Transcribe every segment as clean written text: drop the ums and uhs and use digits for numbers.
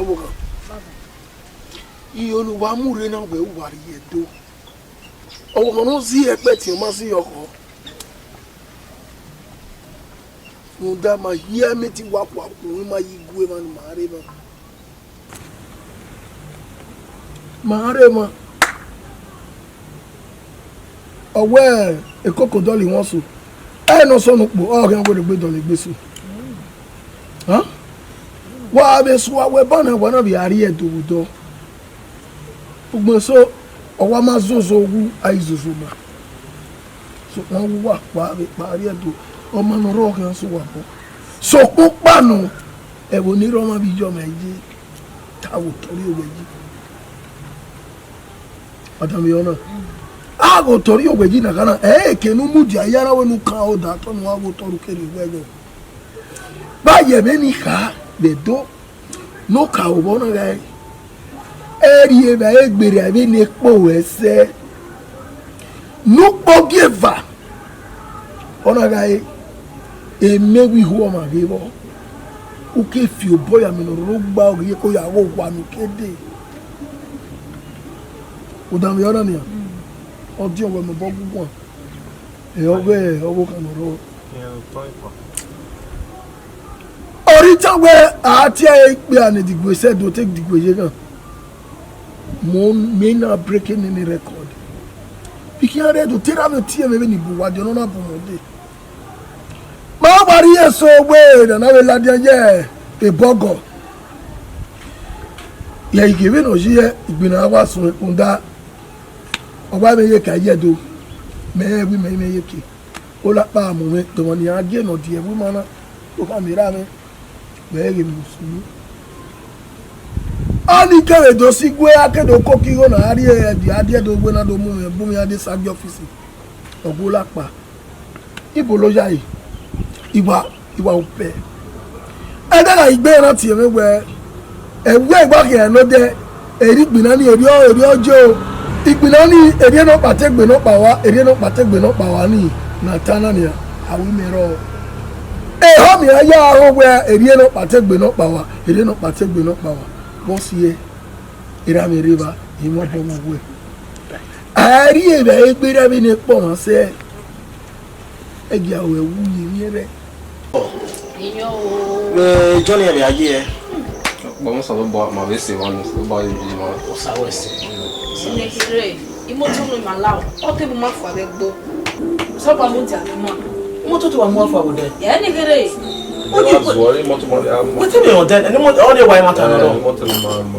woka. Iyolu wa mure na we wari Edo. Owo no si expect o ma si yoko. Munda ma hia me ti wa kwa ko ma yigwe ma mare ma. Mare ma. Owe e kokodoli won so. E no so no po o kan go de gbe dole gbe so. Huh? Wa be so we bana wana bi ari Edo do. Ugbo so owa ma zozo wu aizozo ma. So won wa pa be pari Edo o ma no ro kan so wa po. So po panu e wo ni ro ma bi jo meji tawo tori oweji. Adam yona. A go tori oweji na kana kenu mudi ayara wonu kan o da to no wa go toru keri wejo. Ba ye me ni ka de do no ka o bona ga eri e ba egbere abi ni po ese no ogeva ona ga e mewi hu o ma ge bo o ke fi o boya mi no ro gba o ye ko ya wo wa nu kede o da mi ora ni o di o we mo bo gugun e o we o kan ro orita we ati e pe ani digbo se do take digbo ye kan mo me na breaking any record pikin re do tera me tie me ni bu wa jo no na bu mo de ma bari eso we na we la dia ye e bogo ye igewe no ji ye igbina wa sun unda oba me ye ka ye do me ye ki o la pa mo me to ni age no die bu mana o ka mi ra me be musu ani kere do sigwe akedo kokiro na ari e di ade do gbe na do mu bu mi ade sagi office ogola pa ibo lo ya yi iwa ope e da igbe ran ti me we ewe igba ke no de eri gbina ni eri ojo igbina ni eri no pategbe no pa wa eri no pategbe no pa wa ni na tana ni awi mero ho mi aya ho we eri no pategbe no pa wa eri no pategbe no pa wa boss ye ira mi riba imo bo mo we ari e be egbere bi ni po won se egi awe wu ni re iyo Johnny e be aje bo mo so bo ma be se won bo bi mo o sa we se ni kire imo to no ma lawo o te mo ma fo abe gbo so ba mo ja mo to wa mo fo abode ya ni kire what me on that any more all the way matter no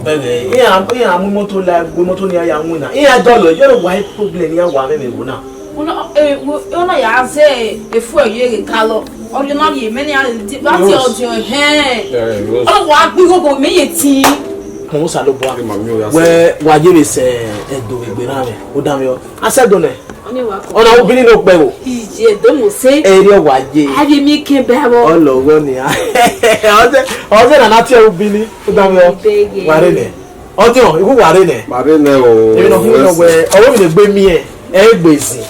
bele iya mu moto la gbe moto ni aya wu na iya dollar you know why problem ya wa me wo na ona ya se efu aye ka lo original ye me ni ati audio o wa gbi gogo me ye ti mo sa lo bo we wa je be se Edo egbera me o da me o asedo ne ona obìnrin no pe o ije do mo se eri o wa je abi mi ke be wo olowo ni a oze na na ti obìnrin o da me o ware ne ojo iku ware ne o e no fun we owo mi le gbe mi e gbezi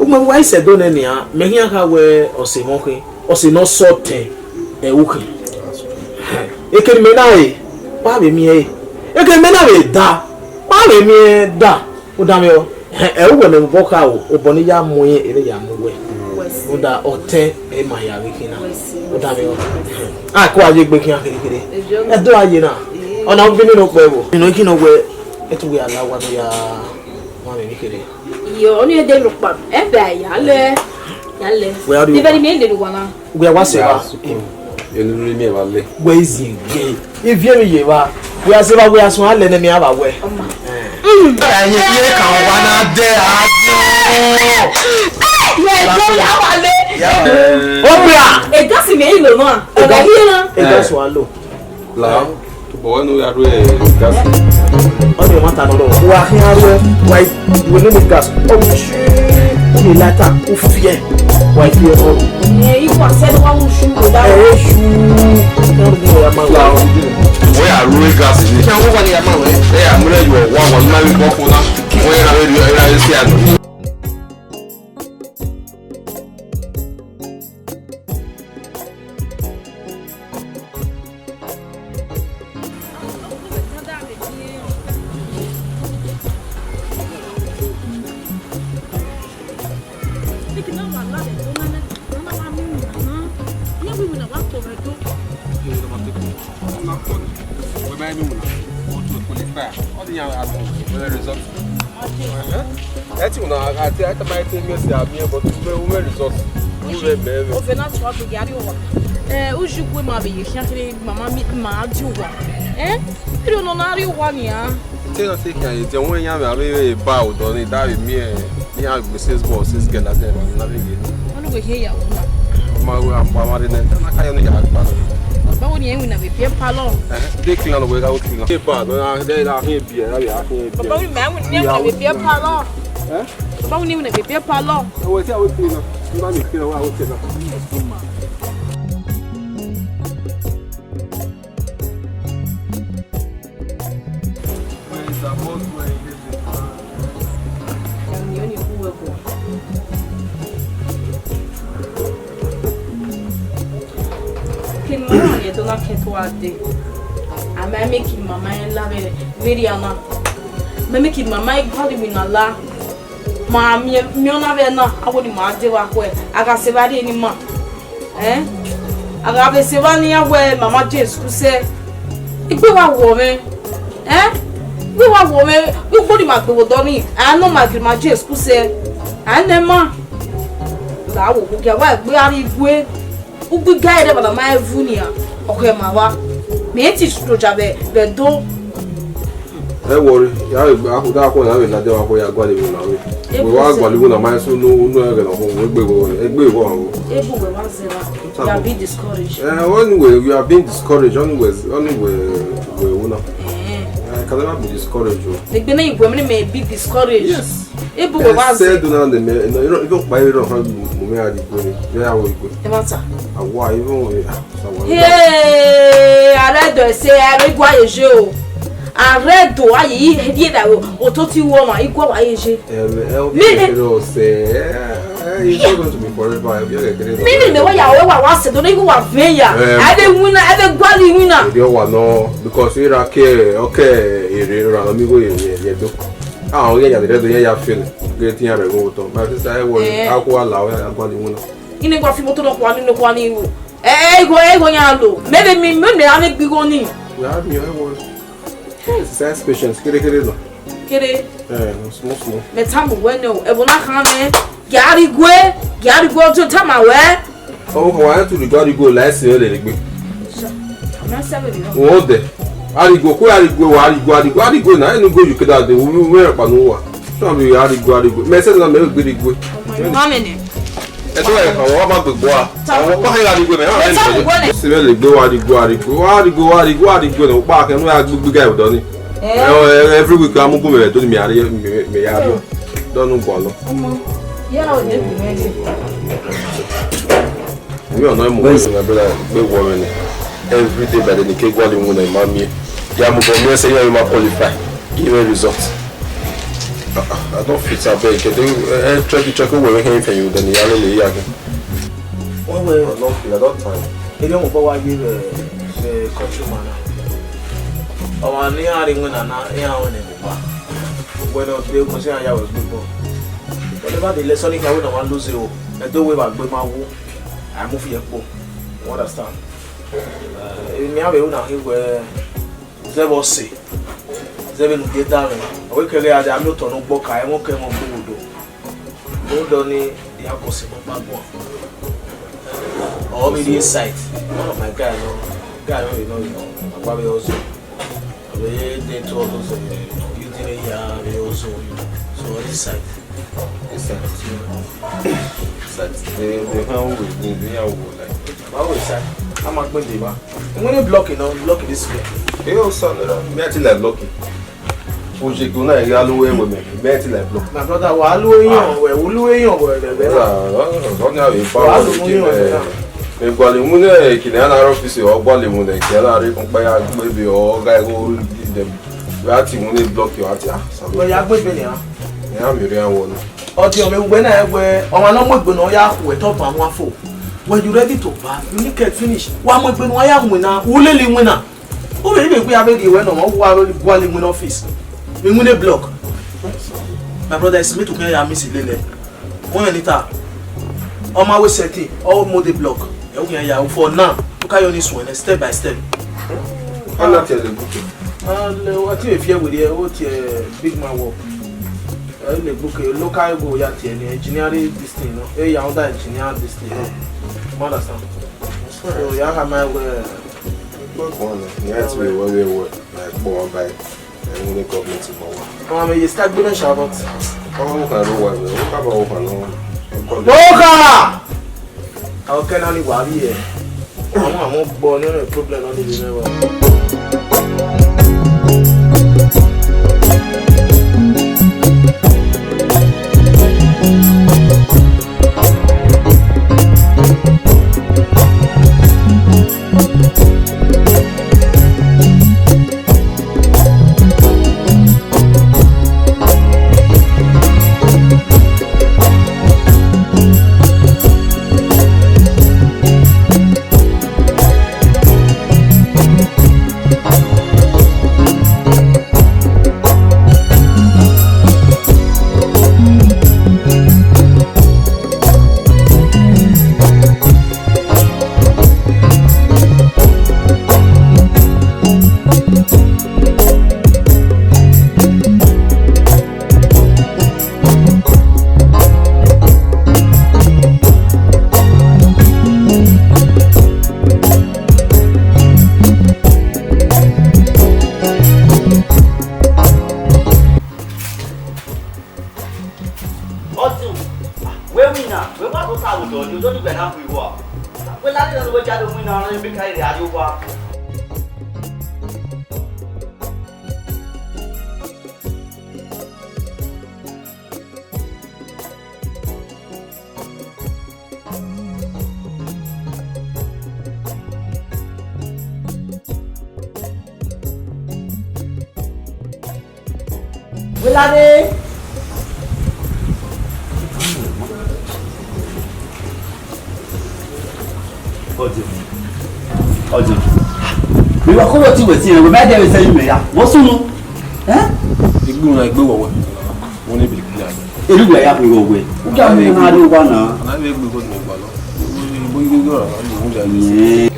o mo wa isedo ne ni a me hian ka we ose mo ke ose no so te e wuke e ke me na e pa be mi e ke me na be da pa be mi da o da me o e wo me boka o boni ya mu ye ere ya mu we o da ote e ma ya wiki na o da me o a ko aje gbe kin akere e do aye na ona obìnrin no pe wo inu kin no we e tu we ala wa no ya ma me kere yo oni e de lo pa e be ya le di very me le wa na we wa se wa ye nu ri me wa le we izi ge e vie me ye wa we ase ba we asun ale na me aba we aye ye kan wa na de ajo ya wa le obia e gasi me ilo na e ga hi na e ga so alo la to bo no ya ro e gas o de mata no wa hin aro wa we no gas o ni lata o fie wa fie o e iko se wa un shu go da e shu no ni ya ma la we ya ro e gas ni kan wo wa ni ya ma we e ya mu le yo wa na wi ko fun na we ya ra se ano We might do to qualify. All the young results. That's when I think my team is there, but we results. Over not what we get over. Uju we ma be shakiri mama mi ma juwa. You don't know you one ya. Tell us the one young very bow done it that me young Mrs. Boss is get at them and nothing. One we hear ya. My marine and I only have but when you win a bit palon. They clean away out clean. They are here beer. But only man would never be a palon. But only when a bit palon. I will tell you. Mommy, you know, I will tell you. I'm making my mind love it. Viriana. I'm making my mind probably with Allah. Mamma, I wouldn't mind do I got Sevadi anymore. I got the Sevania where Mamma James who said, if we were woman, we were woman, we put him at the Donny. I know my James who said, and then ma, I will get what we are if we guide about my Vunia. Okay, Mama, me teach to Jabe, the door. Don't worry, I will not go away. I don't want to go away. We want to go away. So you are being discouraged. Anyway, you are being discouraged. Only can never be discouraged. The Benin women may be discouraged. Yes. I said, don't buy it on why hey, I read say I require you. I read to why he did that or taught you woman equal why say he's not going to be forever. Meaning the way I was don't even want failure. I didn't win ever quality winner. You don't want no because you're okay, you're around me go. Ah, yeah, the feel getting a remote. My sister, I will allow it. In a coffee motor of one in the one you. Maybe me, I make big on him. We have you. It's patience. Get it. Small. The time when no, it will not come in. Gary go to Tamawe. Oh, why to the Gary go last year? What the? I go now. You go, you could have the woman up and over. Somebody, go. Message on the very good. That's why I want to go. I want go back and we are good guy done it. Every week I'm going to me. Don't know. Yeah, we are not moving big woman every day by the cake while you want to mommy. Yamu say you are qualified. Give me results. I don't fit a big. Try to check away anything you then the other one way or not, I don't time. You don't know why you the countryman. Our near when they consider I was people. Whatever the lesson I would want to lose you, I don't way back with my woo. I move here. Understand? In Yahoo, he were never say. Seven get down. We can get a Milton of Boca. I won't come on board. Don't donate the impossible bad one. Or maybe site. One of my guys, you know, probably also. They told us you didn't hear also. So this site. This site. They found with me. They are like. How is that? I'm not going to be. I'm going to block it now. Block it this way. They also me actually like blocking. Oje go na ya lo we me me ti like block. My brother wa lo eyan we lo eyan we de be. Don't have a power. Me gba le mu na kini na office o gba le mu na ki na re kun pa ya gbe be o ga go dem. We ati mu ni block you ati ah. So ya gbe be ni ah. Ya mi re awon na. O ti o me gbe na egbe o ma no mo gbe na ya we top awon afo. When you ready to bath, you need to finish. Wa mo gbe no ya win na, wo le win na. O be be gbe abegi we no mo wa lo gba le win office. We win a block. My brother is me to carry a miss lele. One later, on my way setting, all mode the block. Okay, yeah, for now, look at this one step by step. not tell the book. What you fear with you? What big man work? The book local go yet engineering this thing, no? You are engineer this thing, no? Understand? So you have my way. You have to be worried like more by the government tomorrow. You start doing Shabbat. Oh, I don't want to. What about how can only worry here? I'm not born in a problem on the level. We were called to see you. We made them say, what's wrong? Eh? the blue like blue? Only be clear. You look like you go away. Who can we have one now? And I will go to the ball.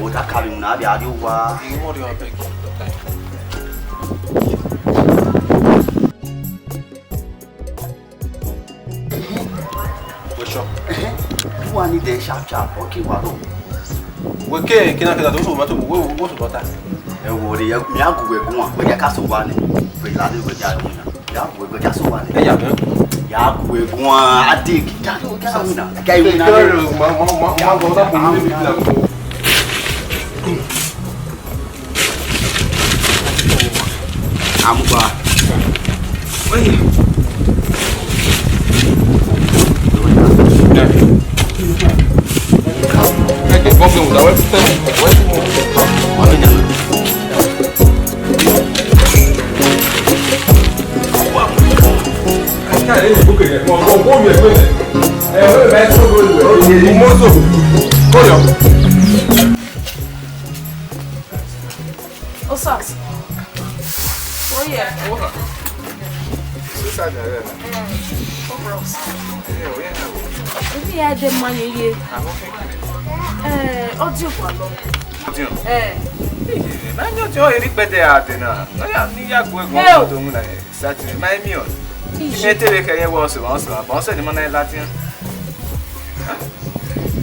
Oh, that carrying now, the other one. Who are the sharp? Okay, what? Okay, can I get a little matter? What about that? I would have me out with one. We got castle one. We landed with Yamuna. Yeah, we got castle one. Yeah, we go on. I dig. I'm back. Osas. Oh yeah. Maybe I had the money here. Audio. Man, you're joining better at dinner. I am near going to Saturday. My meal. You may take a was once, a boss and money Latin.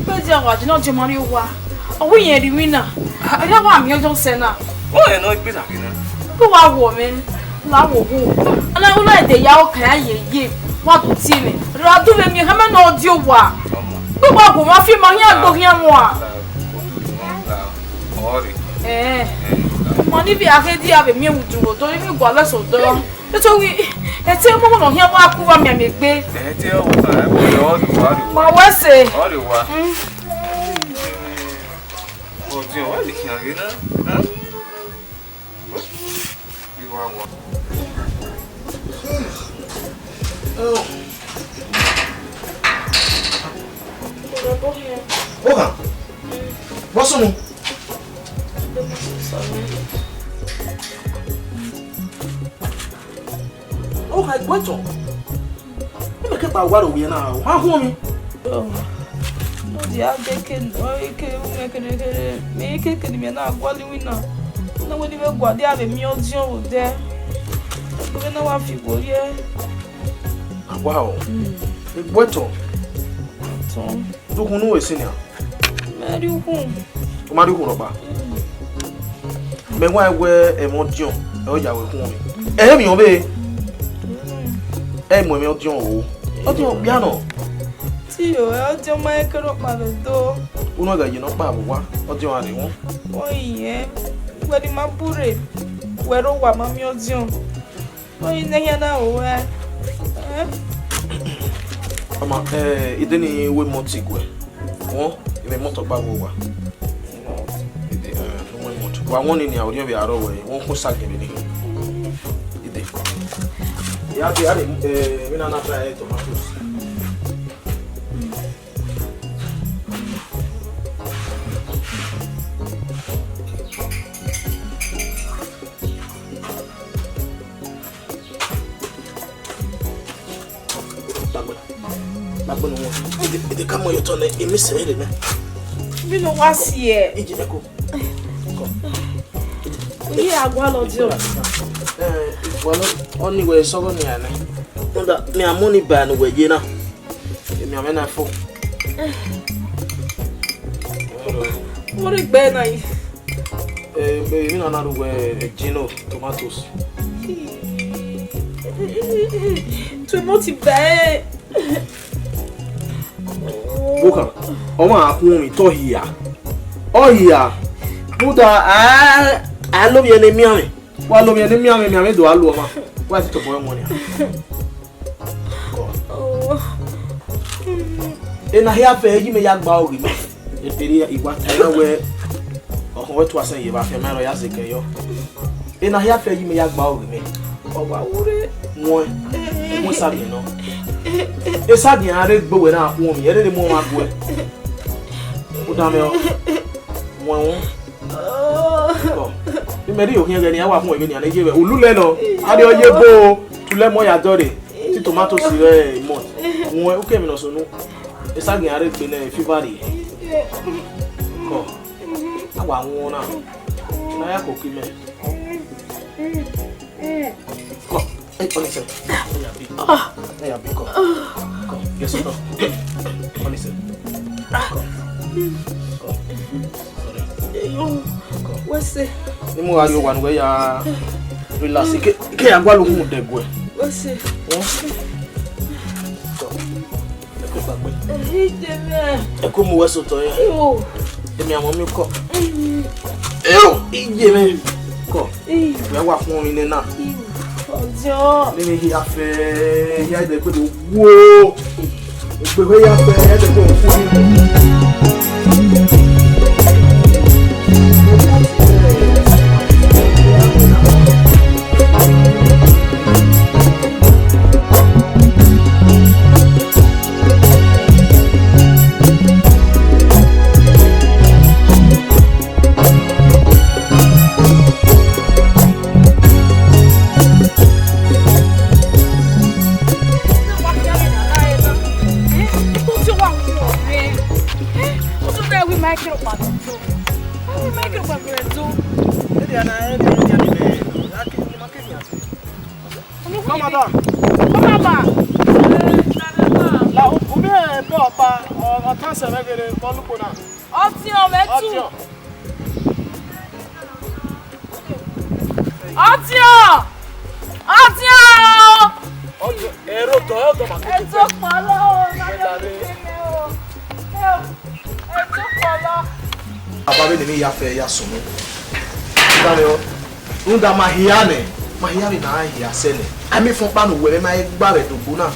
But you are not your money. Oh, we are the winner. I don't want you to send up. Oh, I know better. Who are women? Love who? And I would like the Yao Kaya. What would see me? Rather than you have an audio. Who are my few money? I'm going more. Money be a heady of a meal to don't even go less of them. That's all we. Let's say, woman on here, walk over me, make big. My wife say, oh, you are. Oh, dear, what is you are one. Oh, what's on? Oh, I went on. You make up a water we now. How home? oh, the other can make it, me now, while we know. no we dey go there have me audio there. We no wa fi go here. Wow. Boto. So, do kunu we senior. Mary hu. O ma do kunu ba. Me wa we emotion. E o ya we kun mi. E mi o be. E mo mi audio o. Audio piano. Ti o, audio ma e kero pa do. Uno ga yino pa wa. Audio ari won. O iye. We di ma bure. We ro wa ma mi audio. O ine ya na o e. Ama ideni we motigwe. Won ibe moto pa wo wa. Ide no we moto. Wa won ni audio bi aro we. Won ko sage bi ni. Ide. Ya bi ari mi na try tomatoes. Ide kama yo tone emisere me. Bi no wa si e. Ije ko. Oye agwa lo dio. Well, only way so go ni ane. Onda me amoni ba no we na. Me amena fo. What is bad na yi? Me na na we gino tomatoes. Tu mo ti ba. Boka. O ma akun mi to hiya. O hiya. Muda a lo bi ene mi ame. Wa lo bi ene mi ame do alu o ma. Wa ti to boy mo ni. Ena hia fe yi me ya gba ori me. Eteri iwa tena we o we to asan ye ba fe mero ya zeke yo. Ena hia fe yi me ya gba ori me. O wa wure mo sa bi no. Esa di are gbo we na akun mi ere le mo ma gbo e. O da me o. Mo won. Bi me ri o kin ge ni a wa fun e ni ane je be olule no. Ade o ye bo tule mo ya dore. Ti tomato si re mo. Mo o ke mi no so nu. Esa di are gbe na fever ri. Ko. Awa won na. Na ya ko ki me. Ko. Honestly. Yeah, because. Yes, no. Honestly. What's it? Ni mo ari o wa nwe ya relax ke agwa lo mu degwe. What's it? E ko mu weso to ya. Emi amon mi ko. Ije me. Ko. Ya wa fun mi ni na. Ojo. Let me hear fe ya de ko do wo. Pe ya fe ya de ko fu ya fe ya sumu. Ndale o. Unda mahiane na ya sele. Ami fun pa no we ma gba re dogo na.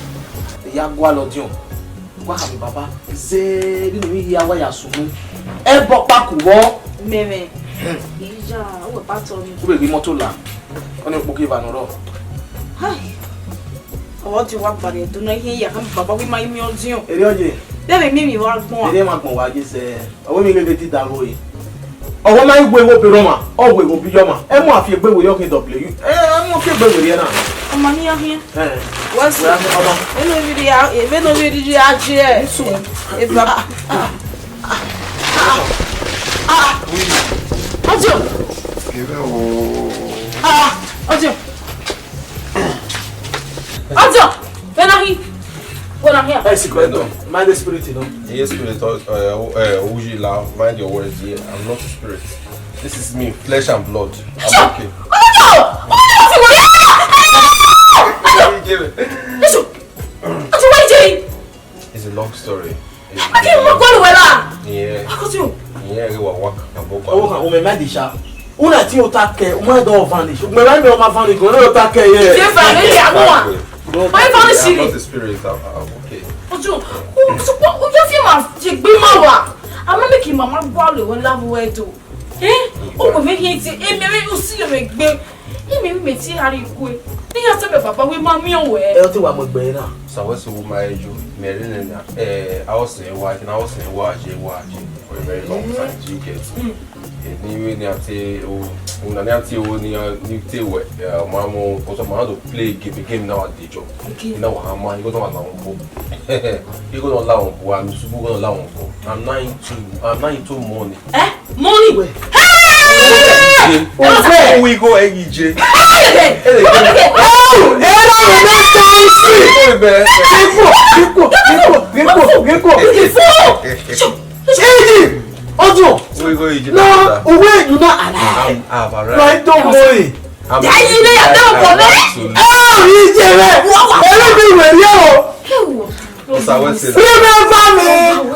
Ya gwa lo dion. Gwa ka mi baba. Ze bi mi ya wa ya sumu. E bo pa ku wo. Meme. Ija, o pa to mi. Ku be bi moto la. Oni po ki va no ro. Hai. O ti wa bare to na hin ya ka baba wi ma mi o dion. Ere oje. Debe mi wa gbon. Ere ma gbon wa je se. Owo mi le ti dawo yi. Owo ma igwe wo pe Roma, owo ego bi yoma. E mo afi egbe wo yo kin W. E mo fi egbe wo re na. Ọmọ ni ahia. What's that? No video ya je. So. E baba. Ojo. Ojo. Ojo. When are he? Hey, secret. Mind the spirit, you know. Yes, spirit. Mind your words. Yeah, I'm not a spirit. This is me, flesh and blood. I'm okay. It's a long story. Una ti o ta ke o ma do vanish. Me right me o ma vanish go no ta ke here. Yes, family agua. My vanish I'm not the spirit. I'm okay. Ojo, o just feel ma ti gbe ma wa. I'm not making mama go lo won love we do. O go make it e me o si le me gbe. E me ti hari ku e. Ni ya se be papa we ma mi o we. E o ti wa mo gbe na. So we so my ejo. Me re na I was saying why can I was saying why for a very long time. You get. Ni ni ati o una ni ati o ni te we mama o so ma do play game now at the job na wa ma you go na won you go na la won bo am subu go na la won bo I'm not into money money hey we go EHIGIE Ojo, we go EHIGIE. No, wait, you not alive. Right, don't worry. Remember me,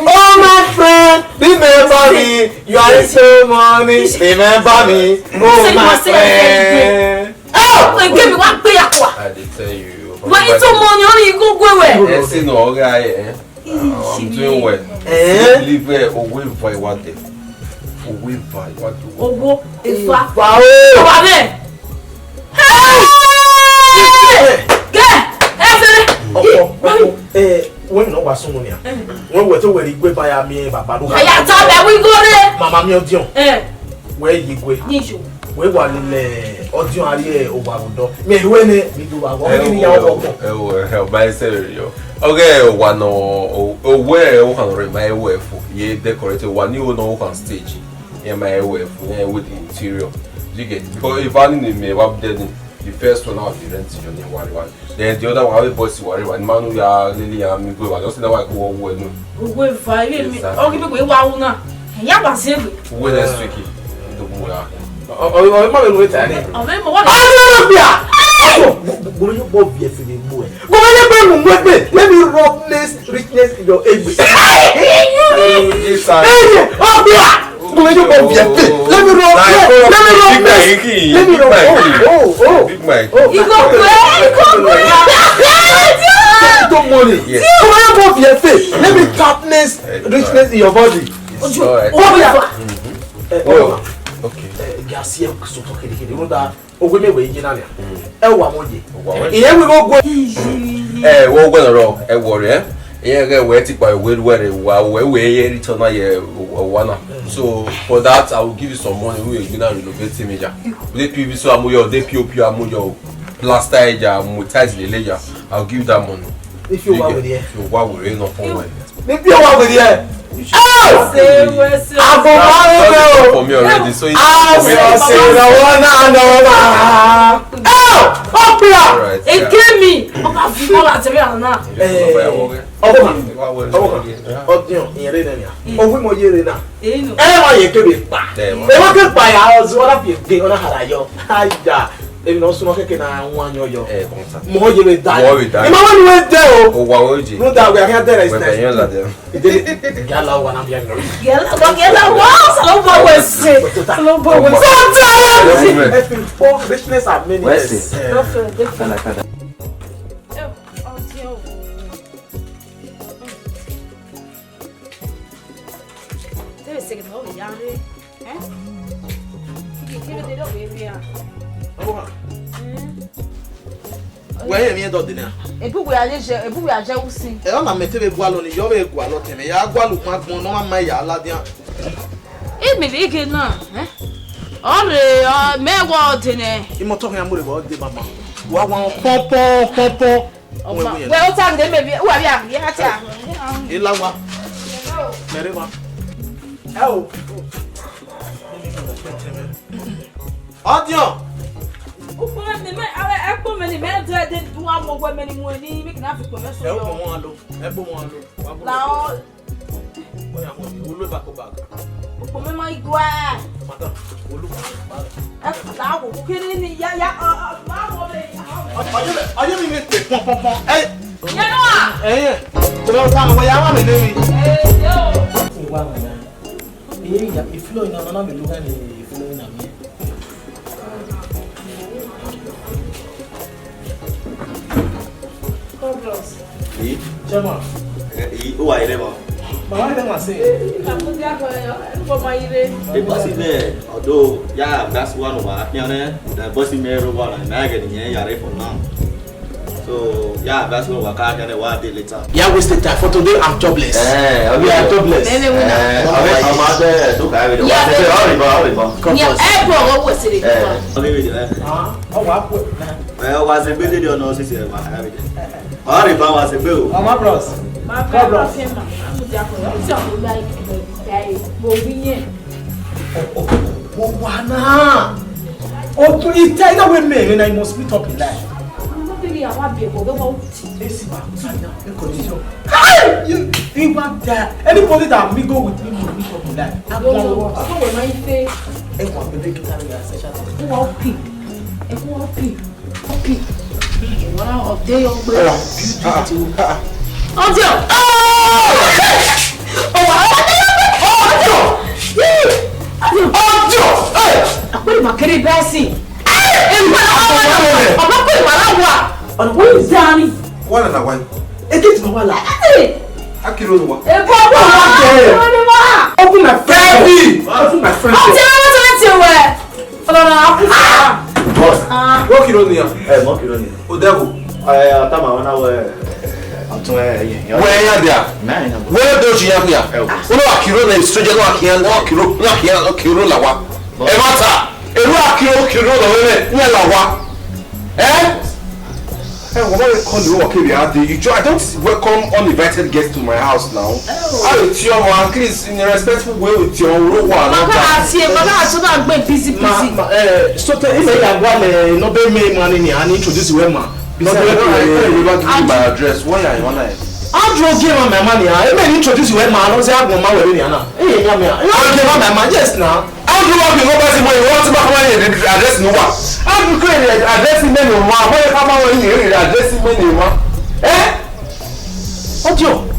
oh my friend. Remember me, you are so money. Remember me, oh my friend. Oh, give me one pay aqua. I did tell you. Why it's so money only you go where? Yes, no guy. I'm doing well. Live where away by what day. Away by what do? Ogo, Ifa. Wow. Over there. When no was someone here. When we're to where you go by me, Baba. I tell that we go there. Mama, me audio. Where you go? We were in the audio area over the me when we do our work. By serio. Okay, one where you can read my way for ye decorated one you know on stage in my way with the interior. You get because if I didn't me up then the first one out the rent you need one. Then the other one I boss worry one man we are really am go I just know I go well no. We five me. Okay, we wa una. Ya ba se we. We next week. Do mo ya. Oh, ma me wait ani. Oh, me mo wa. Go you both be for the boy. Let me rob this richness in your age. Let me rob. Big Mike. You go Don't money. Yes. Let me tapness richness in your body. Okay. Garcia so talk you know that we me we gina na e wa mo je iye we go wo go ro e worry iye ga we ti pa we wa we ye return ye wana so for that I will give you some money we gina renovate me ja we PVC so amoyo de POP amoyo plaster eja mo tiles le leja I'll give you that money if you wa with here you wa we no for one if you wa with here for me already, so it's right. It gave me. If no sooner can one yo more you will die. Imagine went there. Oh, wow, no doubt we are here there is nice. Gala one am younger. Gala was sometimes richness are many. Where me do dinner? Ebu we aje usi. E o na metebe gualo ni yo be gualo teme ya gualo magbon no ma ya aladian. E me ike na, ore me gwa odine. Imo to kan amure bo de mama. Wa wan popo. We o tag de me bi, wa bi am, ya ti a. Ilawa. Mere ma. Oh. Audio. Chama. O aire mo. Mama dem say. The bossy there, although yeah, that's one of our the bossy mayor one and I get in for now. So yeah, that's what we can't get a while later. Yeah, wasted time for today. I'm jobless. We are jobless. I'm out there. Look, I will. Well, was a building or no, sister? All was a bill. Oh, my bros. Oh, to eat that with me when I must be talking like. You want that? Anybody that we go with him will be talking like. I'm going Where do you have here? Kiro na stranger no akian no kiro la wa. E mata. Kiro la we ni la wa. What I call you okay I don't welcome uninvited guests to my house now. I will tell you at least in a respectful way with your one. So tell him I no be me money and introduce you ma. No, I give you my address. Why are you on it? Andrew give me my money. I may introduce you man. I say I go my way now. Hey, give me my money just now. Andrew want to go back to my want to back my address no one. Andrew create address me no one. Why come on here address me no one? Audio.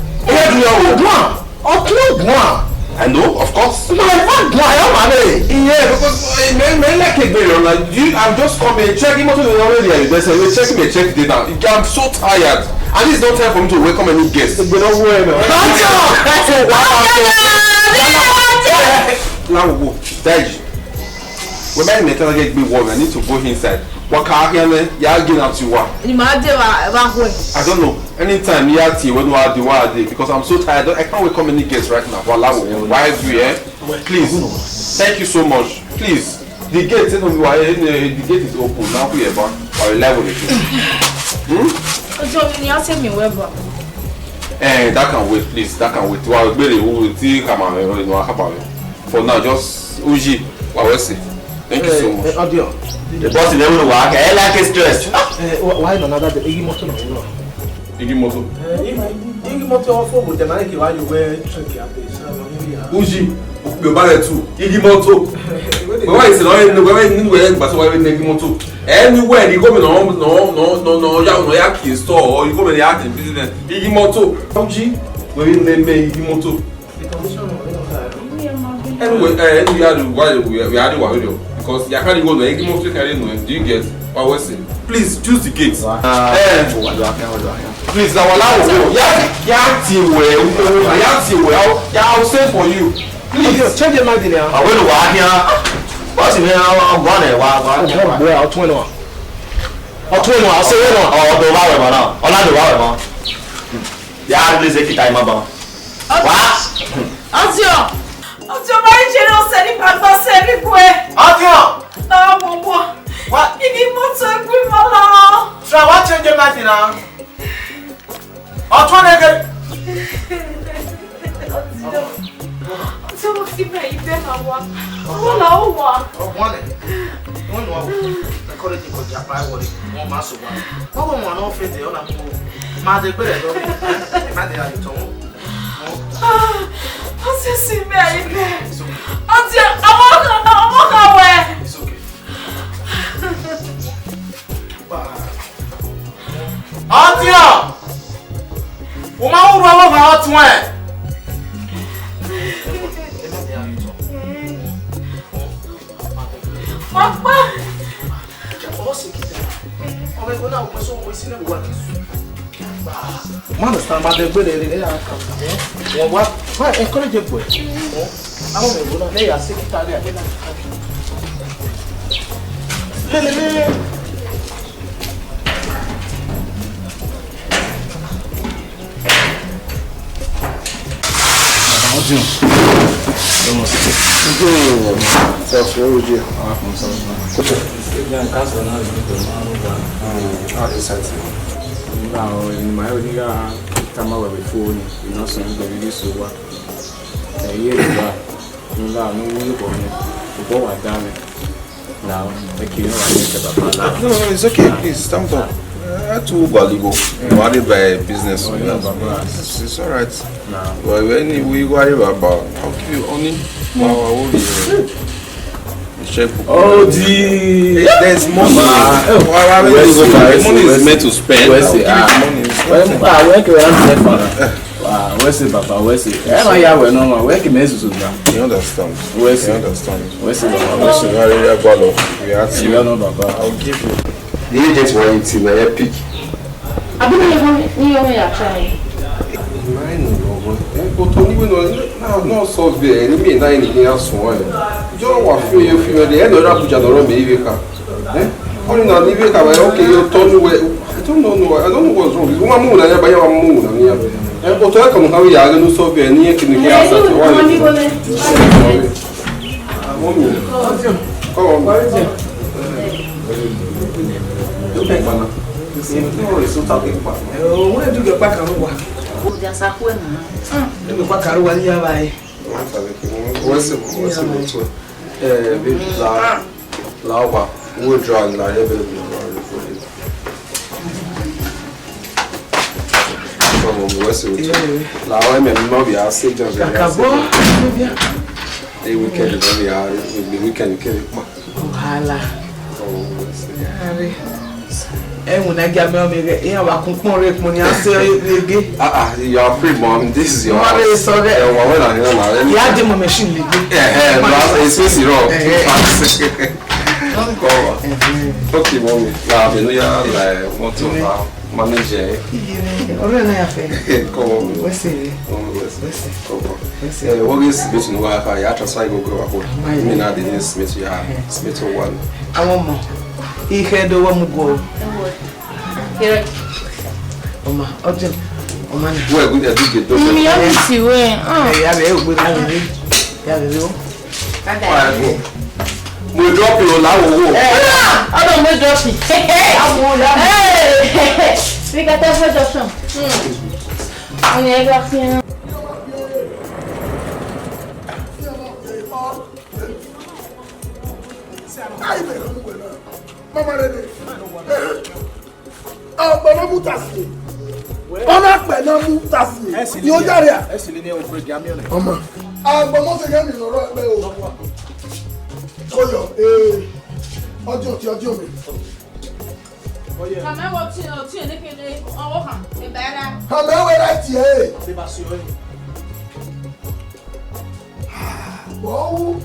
I know, of course. My friend, yeah, because I'm just coming, checking what you already. They say we're checking the check data. I'm so tired, and it's not time for me to welcome any guests. When my metal get big warm, I need to go inside. What car can I get up to what? I don't know. Anytime you are tea, when you are the because I'm so tired, I can't welcome any guests right now. Why are you here? Please, thank you so much. Please, the gate is open now. We are back. Or live with you. That can wait, please. That can wait. Well, really, we will see. For now, just Uji. What was it? Thank you so much. Audio. The boss is able to work. I like his stress. Why another the Igimoto no? Igimoto. Igimoto offer with the money while you wear tricky Uji, you buy it too. Igimoto. Why is it not anywhere but why we Igimoto? Anywhere you go no yaki store or you go in the art in business. Igimoto. Uji, we name Igimoto. Anyway, we are the because you can't go to Igimoto carry no. Do you get what was it? Please choose the gates. Please, now allow me. I'll send for you. Please change your mind now. I will walk here. What's in here? I'm going to walk. I'll 20. I'll say no. Oh, the water now. Oh, not the water now. Yeah, please take time about. What? Audio, my general said it was everywhere. Audio. No, what? Igimoto Equimala. So what change your mind now? Audio. So what's the matter? You better walk. Oh, no, walk. Oh, one. One more. I call it the Japan word. One mass of one. One more no fit on a move. Mother, better. Mother, are you told? What's this in me? I'm away. It's okay. Auntie! Woman who run over hot one. Papa! Man, stand by the good. What encourage you? I don't know. They are sick. No, it's okay. Please, stand up. To Baligo, worried by business. It's all right. But when we worry about, I'll give you only check. Oh, there's money. Money is meant to spend. Where's it, Papa? Where's it? Where can you You understand? Where's You it? understand? Where's it, Papa? I'll give you. You just want to be epic. I believe you are trying. Não só ver, ele me dá ninguém a sonho. Eu vou filho de ele era puxado no meio cá. Olha na nível cá, okay, eu tô no I don't know what's wrong. Uma mula é bem uma mula minha. Eu tô como não ia no só ver nem que ninguém a sonho. Eu tenho para não resultado que para. Eu vou do que para carua. Já sacou Eu vou para carua ali vai. Você muito lá o withdraw lá é bem lá o mesmo vi a sei já acabou e weekend vi a weekend que ojalá when I get me I can come rake money and say you are free mom, this is your house. Yeah, the machine it's facing wrong. Okay, mommy. Now, we know like what to manager. Come on. What's it? What is between what I transfer go. I mean, I didn't Smith. Yeah, Smith one. I want more. Edo go. Here. Oma, ojo. Oma. Well, good at do get. Me ya si we. Yeah, we go na we. Yeah, we go. We drop you now. I don't me drop it. Hey. We got that production. On est garçon. Mama rede. Bana mutasi. Bana pe na mutasi. Yo jare a. Esili ni o break ya mi o le. Mama. Mo se gan mi loro pe o. Oyo ojo mi. Kama wo ti ene kede owo kan e bere. Kama we right here. Se ba si o yi. Wow.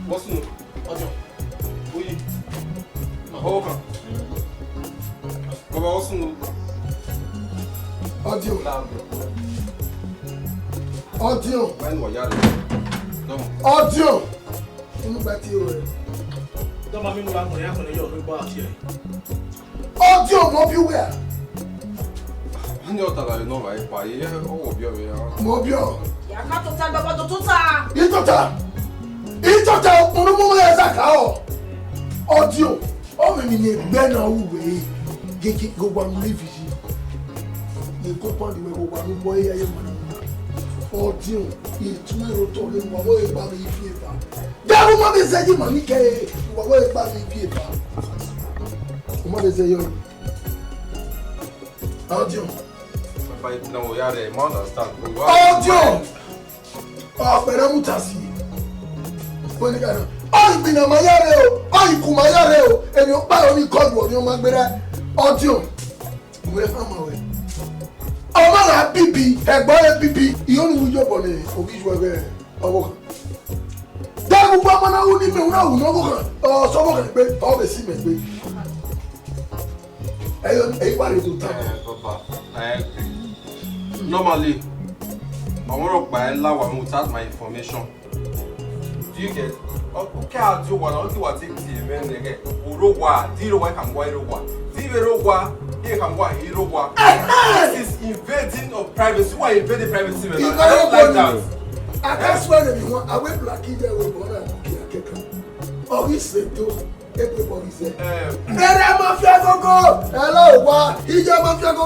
What's new? Ojo. Oyi. Mahoka. Baba what's new? Audio. When wa yare. No. Audio. Inu gba ti o re. To ma mi nu wa mo ya ko ni yo gbo ati e. Audio mo bi where? Ani o tala no vai pa ye o bi o ya. Mo bi o. Ya ka to ta baba to ta. Itota onumu ya zaka o. Audio. O me ni gbe na uwe. Gege go gba mu live yi. Ni ko pon di we go gba mu boy ye mo. Audio. Itu ero to le mo e ba mi fi fa. Dabu mo be say money ke wo wo pa mi bi pa. Mo be say yo. Audio. Papa, no, yeah, the man understand. Audio. Oh, pero mutasi. Wọ́n ní ìgbìnà máa yára o, ìkù máa yára o, ẹni ó pa omi kọlù ọ̀ní ọmọ agbẹ́rẹ́ ọdún ìwé fáwọn ọ̀rẹ́. Ọmọ náà bíbí ẹ̀gbọ́n rẹ̀ bíbí ìyónú wújọ bọ̀ ní òbí ju ẹgbẹ́ ọwọ́ kan. Dáàbò gbọ́ ọmọ náà wú ní mẹ́wúrọ̀ àwùn náà wọ́n kan sọ́wọ́ kan pé ọ̀bẹ sí mẹ́ pé. Ẹ̀yin parí tó tán. Papa, I agree. Normally, I want to buy lawa without my information. Do you get? Okay, I'll do one. I'll do what take the men again. Urowa, Dirowa can go Irowa. Dirowa, here can go Irowa. This is invading of privacy. Why invading privacy? I don't like that. I can't swear to you. I went black in there with one and oh, he said, everybody said, hello, mafia go. Hello, what? He just mafia go.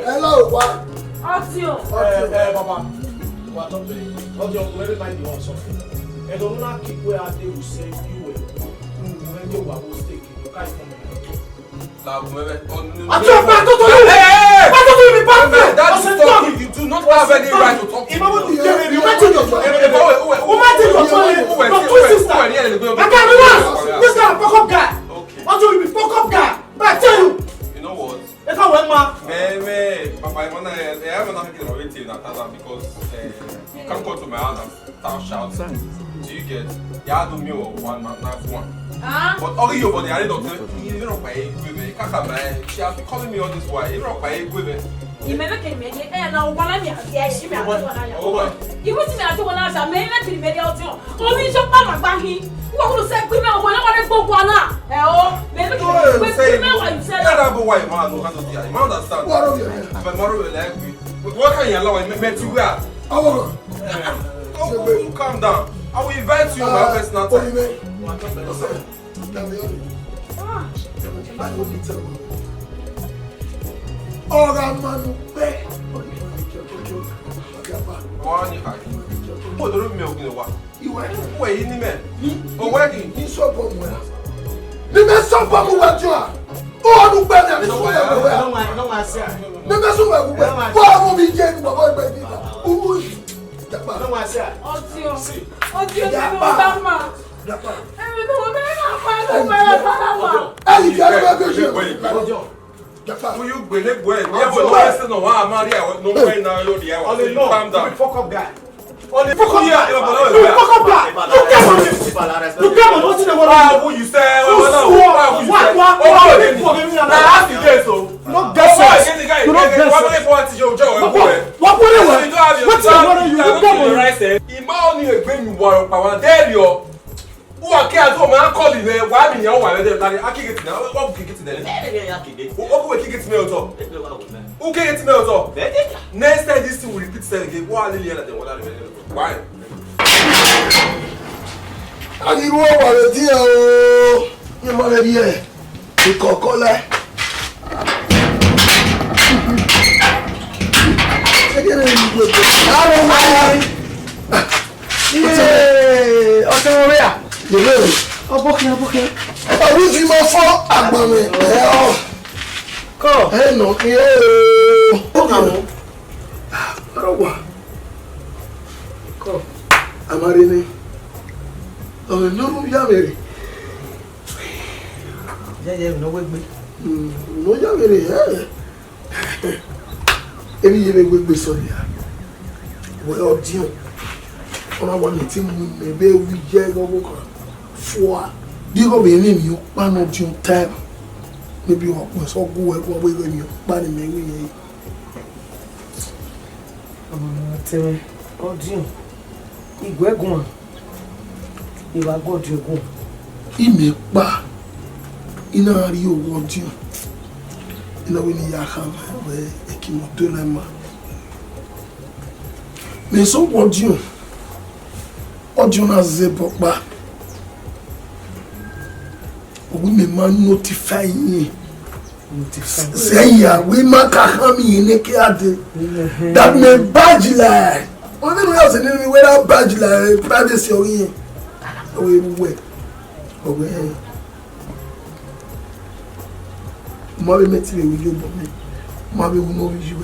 Hello, what? Audio. Baba, what up there? Audio, let me know something. And don't not keep where they will say you will. When you are stake, you can't come here. You do not have any right to talk to me. You mentioned your phone. I can't relax. This guy a fuck up guy. What do you be fuck up guy? But I tell you. You know what? If I went man. Papa, I have not taken away till that because you can't go to my house and start shouting. Do you get? Yeah, do me one. But all your body, I don't know. You don't pay equipment. She has been calling me all this while. You don't pay equipment. You never came in here and now one of me. Yes, she may have one. You want me to one house. I may not be very out. Only your mama banking. Who will say, we know when I want to go one. Oh, maybe you say, I don't know why man don't understand. Man understand. But Maro will like me. What can you allow me to wear? Oh, calm down. I will invite you my personal time. Who are care to man calling me? Why me now? Why they like? I can't get now. What can get in there? Who can get me out of? Who can get me out of? Next time this thing will repeat itself again. Why are you why? I need one more dear. You mother dear. The cocola. Okay. I wish you more for Agbame. Come. Hey, no, Come. I'm married. Oh, no, you are married. Yeah, no way. No, you are married. Any year will be sorry. Well, Jim. On our one team, maybe we get over. For you go be name you man of your time. Maybe you was so good when you body me. Tell me, oh Jim, he go go. He will go to go. He make ba. In a you want you. In a way you have a kimoto lema. Me so want you. Ojo na zebo ba. We may man notify me. Say ya, we make a hammy in a card. That may badge lie. Only else in any way badge lie, privacy or in. we we owe ma be meti we you bo me ma be no you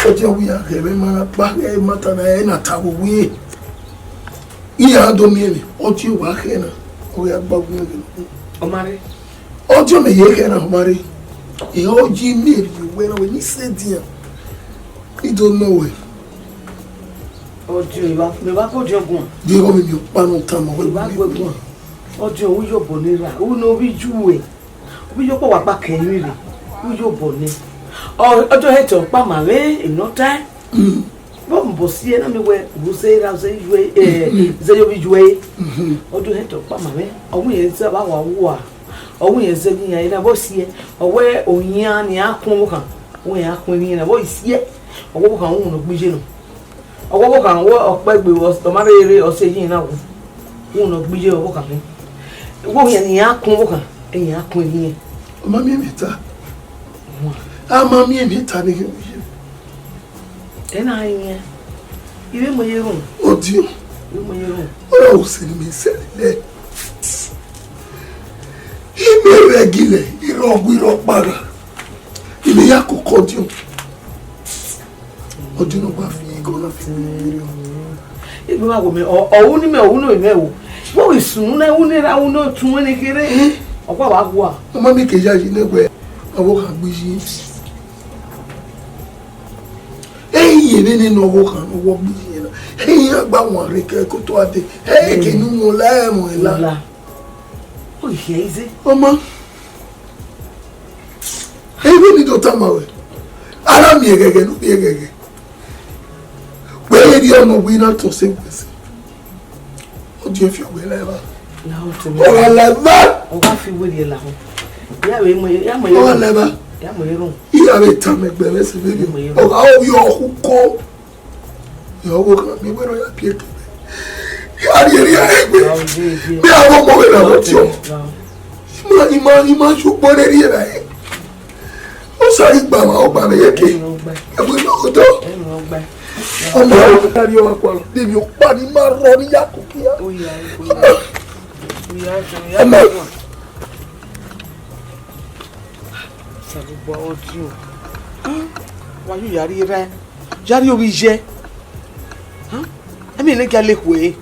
oje we ya ke be ma ba e mata na e na tawo we iya do mi ni oje wa ke na o ya gba gun ni o mare oje me ye ke na o mare e oje me we na we ni se dia I don't know it. Ojo iwa me wa ko jogun. Di ro mi mi pa no tan mo we. Wa gbogbo. Ojo wu yo bo ni ra. Wu no bi juwe. Obi yo po wa pa keyin re. Wu yo bo ni. Ojo he to pa ma we no time. Bo mbo si e na mi we bu se ra se juwe ze yo bi juwe. Ojo he to pa ma we. Owu ye se ba wa wu a. Owu ye se ni ya na bo si e. Owe oyin ni akun wo kan. Wo ya akun ni na bo si e. Owo kan wo no gbije no. Owo kan wo opegbe wo to ma re ose yin na wo no gbije owo kan mi. Wo yen ni akun wo kan eyin akun yin. O ma mi meta. A ma mi meta ni ki. E na yin. Ibe mo ye run. O di. Ibe mo ye run. O se mi se le. Ime regile iro para. Ime ya kokko di o. Ojú ló bá fi ego náà fi mílíọ̀nù. Ibi wa go me o ni me o no me o. Wo isun na wo ni ra wo no tun ni kere. Opa wa go a. Ọmọ mi ke ja ji negbe. Owo kan gbe yi. Eyin ni nínú owo kan owo gbe yi na. Eyin agba won re ke ko to ade. Ke nu mo la mo ila. O ye ize. Ọmọ. Ebi ni do tamawe. Ara mi egege nu bi egege. Where you know we not to sing this? What do you feel we never? No, to me. Oh, never. O wa fi we de la ho. Ya we mo ya mo Oh, never. Ya mo run. You have a time make be se video. Oh, how you who call? You go kan mi we no ya pie to. Ya ri ri egbe. Me awon mo we na lo ti o. Ima ju bo le ri e bai. O sari gba ma o gba me yeke. E bo no do. Ọmọ ọ̀gárí ọmọ pọ̀lọ̀ débi ọ̀pá ní máa rọ ní yàkó kíá. Ọmọ ṣàgbọ́ ọdún wà yóò yàrí rẹ yàrí orí jẹ ẹ̀mí ní kí a lè pè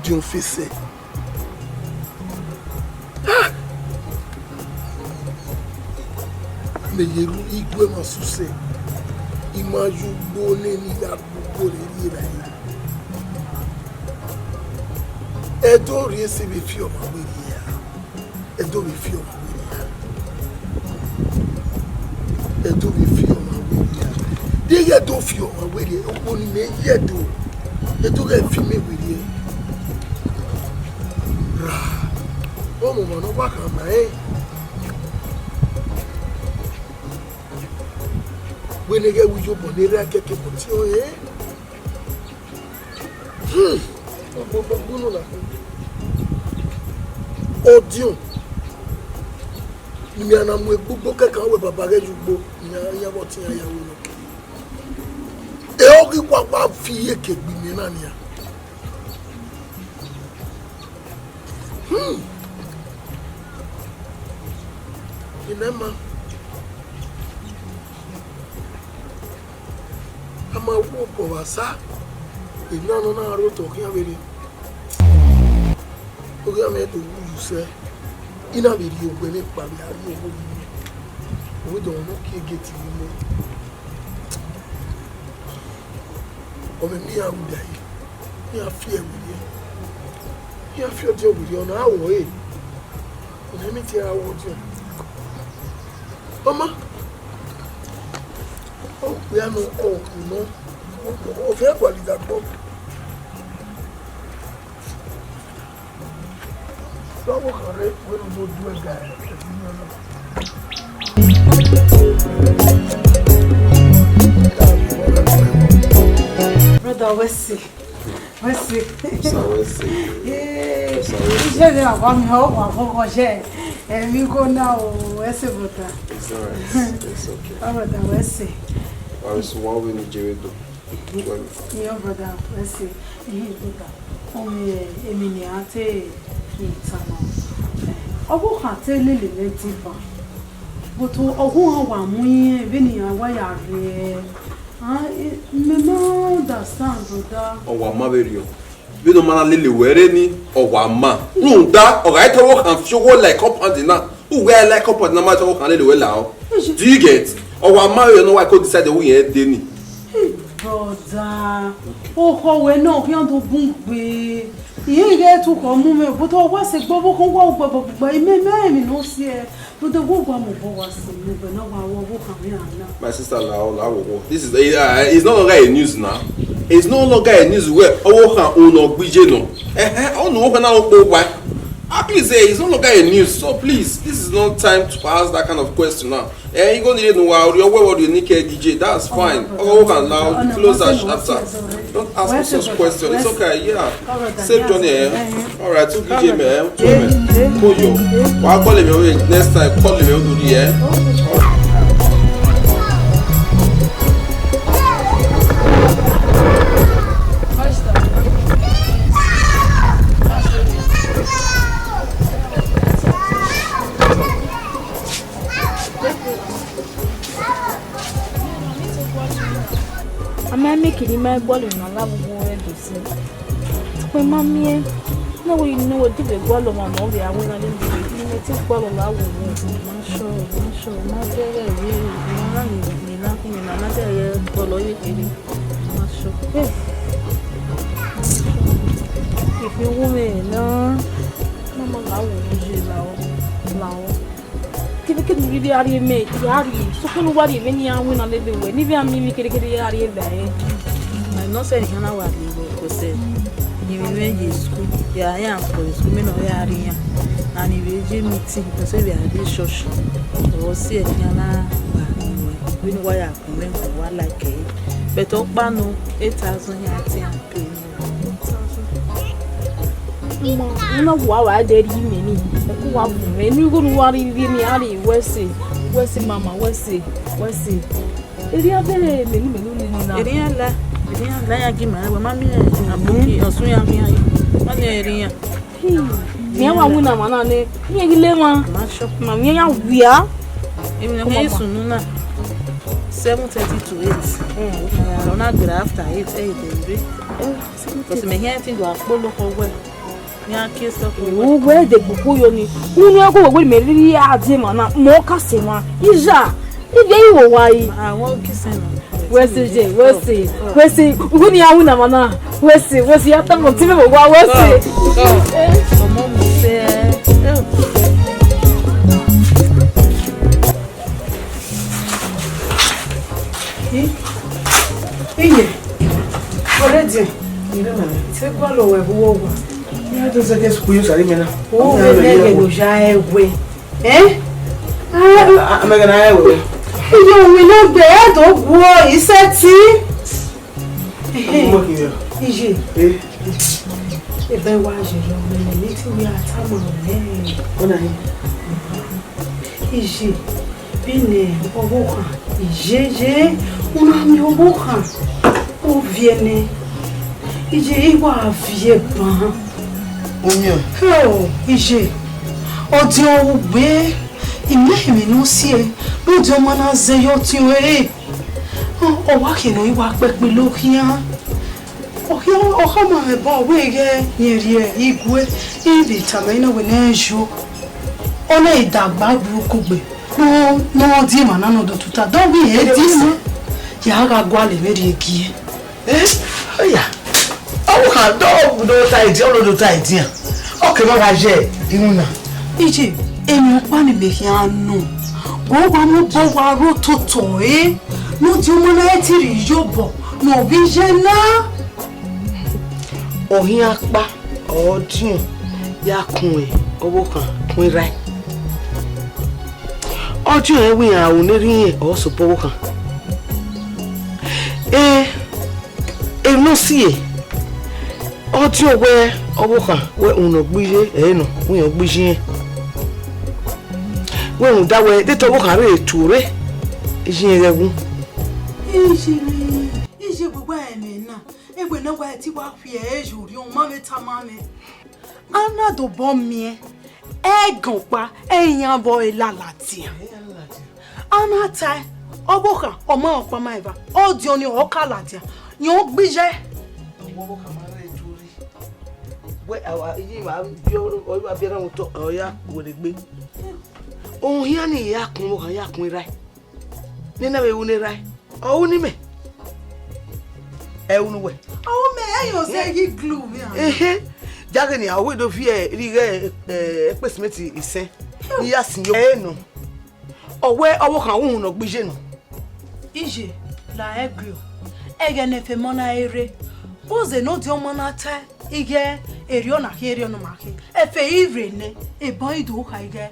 de officer. Me yeru igwe masuse. Imaju gbole ni ya gbogbo ri ra yi. Edo ri ese be fi o ma we ri ya. Edo be fi o ma we ri ya. Edo be fi o ma we ri ya. De ye do fi o ma we ri ya. O ni me ye do. Edo ga fi me we ri ya. Como mano bacana, hein? We nege we jo bonere keke potio, eh? Bono la. Audio. Ni ana mu gbogbo keke we baba re jugbo, ya boti ya wo no. E o ki papa fi eke gbi mi na ni a. Inema ama Opo wasa. No, I wrote talking about it. Okay, I'm here to you say. In a video, when it probably we don't know get you. Or me, I would die. You have fear with you. You have fear with you on our way. Let me tell you, I want you. Mama. Oh, we are no oh, you know. Oh, very well, that book. So, we don't do a guy. Brother, Wesley. Yeah. And we go now, Wesley. It's alright. It's okay. Brother, Wesley. I was one with Nigeria. Yeah, brother, Wesley. Eminiate, Ogo can tell Lily Letipa. But Ogo, one, Vinny, and why are we? I understand, brother. Oh, what Maverio? You don't man Lily wear any or one man. No, that or I talk and show like up on the night. Who wear like up on the matter of Lily well out? Do you get? Or one man, you know, I could decide the way you had Denny. Brother, oh, we're not beyond the boom. You get to come, but what's a bubble can walk, but it may no see but the walk was no. My sister Lao, this is it's no longer a news now. It's no longer a news where oh no Bijeno. Oh no, now go at least it's no longer a news. So please, this is not time to ask that kind of question now. You go need to know your word you need DJ. That's fine. Oh, can now close that chapter. Don't ask me such questions. It's okay. Yeah. Save Johnny. All right. To DJ man. Call you. I'll call him next time. Call him to the I'm making my ball in a love to say. When Mammy, no, you know what did the ball of one over. I went on in the take ball of love. I'm sure, not very really nothing in another year. Follow you, I'm sure. If you woman, no, Mamma, I will now. Give it really are you made, Yari, so can nobody when you are when I live away. If I'm making it, I'm not saying how I will say. You will school, yeah, I am for school, no, area, and if you meeting, I say we are this church. Or see a Yana, we know why I come in for one like it. But Obano 8,000 yards and pay. You know why I did you mean? When you go to worry me, Ali, Wesley, Mama, Wesley. Is there very many? I give my mammy a bookie or swing at me. Now I win a man on it. You live my shop, Mammy. We are in the case soon. 7:30 to 8. I don't know after 8 because my hand into a full of well. Where the Bukuyoni, who never will marry Adimana, more customer. Isha, if they were why I won't kiss him. Where's the J? Where's the when you are in a manner? Where's the atom of Timber? Where's the mom say? Already, you know, take one over. I don't say this school now. Oh, we shy away. Eh? I'm going to away. You will not bear the war, is that tea? EHIGIE. If I was you, we are time. EHIGIE. Benin, Oboka. EHIGIE. On a Oboka. Oh, vienne. EHIGIE, what vieux pan. Oh, EHIGIE. Oh, Dieu, oui. Il m'a mis nous si. Nous demandons à Zéyo tuer. Oh, what you know, you walk back below here. Oh, here, oh, come on, boy, we get here, Igwe, Ivitamina, when I show. Only that bag will cook me. No, dear man, I know the tutor. Don't be a dear. Yaga Guali, very key. Eh? Oh, yeah. Oh, dog, no idea, no idea. Okay, what I say, you know. Iji, and you want to be here, no. Go on, go on, to eh? No, humanity, Jobo, no vision now. Oh, here, ba, oh, Jim, Yakun, Owoka, we right. Oh, Jim, we are only also Bowoka. No see. Oh, Jim, where Owoka, where uno busy, no, we are busy. When that way, they talk about tour, is she a woman? Is she wearing now? It will not wear Tiwa, your mammy, Tamame. I'm not to bomb me. Eggopa, a young boy, Lalatia. I'm not tired. Oboka, or Mount Pamaiva, or Johnny or Calatia. Your busy. Where our you are, would it be? Oh, here ni yakun right. Nina we uni right. Oh, uni me. Unu we. Oh, me, you say you glue me. Jagani, I would of here. Pesmeti is say. Yes, you no. Oh, where I walk on no bijeno. Ije la egrio. Egane fe mona ere. Pose no dio monata. Ige eriona here no maki. Efe ivre ne. E boy do kaige.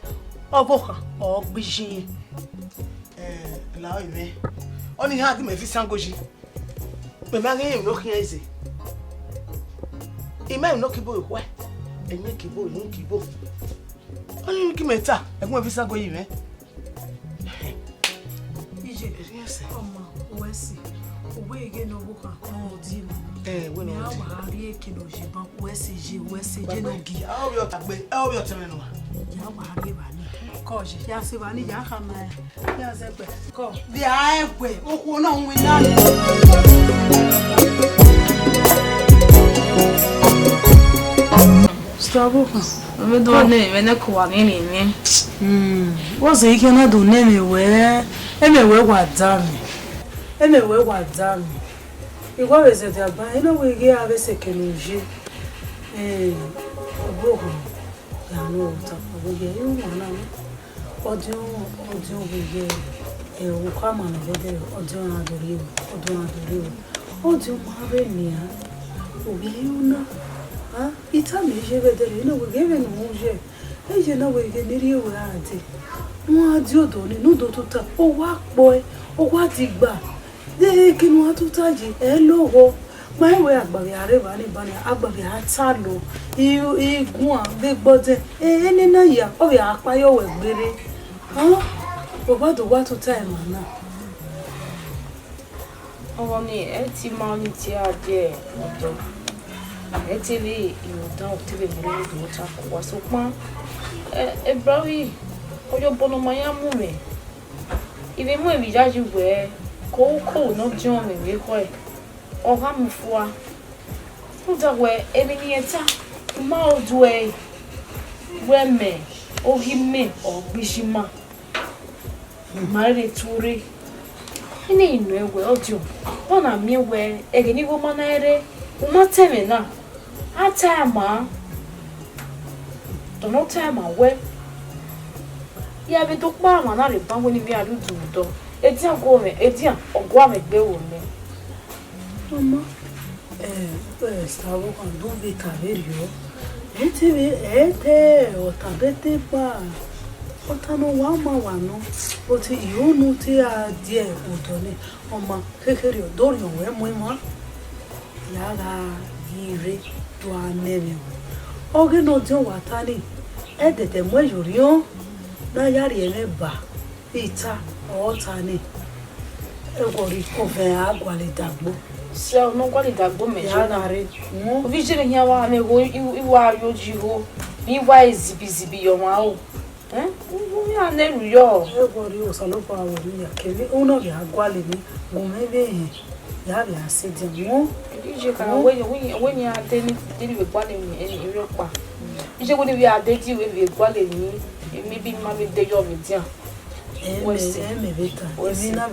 Oboka or Bishi. Allow me. Only had him if it's Sangoji. But my game looking easy. He may not keep boy, why? And you keep boy, you keep both. Only you give me a tap, and what is Sangoji, eh? Yes, Wessie. Away again, Oboka, no dear. When I are making Ojiba, Wessie, Genogi. Oh, your terminal. Cause you see, Vanny Yakama. Yes, go. The highway. Oh, no, we not. Stop. We don't name when I call any. What's a cannot do anywhere? Anywhere, what damn me. Anywhere, what damn me. You always at the bar, you know, we get a second. Broken. I know we get you one. Audio we get a woman over there, audio Marina. You know, it's a measure, you know, we're giving Moje. As you know, we get you at it. What do you do? No, to tap. Oh, what boy? Oh, what dig back? They can want to touch it. Hello. My way Agbabi Areba ni bani Agbabi Hatalo. You go big body. Any na ya. Oh ya akpayo we gbere. Huh? What to time now? Oh ni eti mani ti ade odo. Eti le imodan TV mo do ta ko wa so pon. Brawi. Ojo bono maya mu me. Ibe mo ebijaji we ko no jon me we ko e. Oh, I'm for. Who's away? Emineta, Maldway, Wemme, or him, or Bishima. Married Turi. I need no well, Joe. One a mere way, a woman, Umatemina. I tell ma. Don't tell my way. Yeah, but took mamma, not if I'm going to be a little dog. It's not going, it's not, or Guamet Bill with me. Mama, stavo quando vi caverio. Ete, o tabete ba. O tano wama wano. O te io no te a die o tone. O ma kekerio dorio we moima. Yaga ire to aneme. O ge no dio watani. Ede te mo yorio. Na yari ene ba. Ita o tani. E gori ko ve agwa le dagbo. So no quality go me janare. O vigile nya wa me go iwa yojiho. Mi wa ezibizibi yo ma o. We are never yo. Everybody was a lot of we are Kelly. Uno we are Gualini. Maybe ya be said them. You can when you are dealing with Gualini in Europa. You say when we are dating with Gualini, maybe mommy day of it. Yeah. Maybe na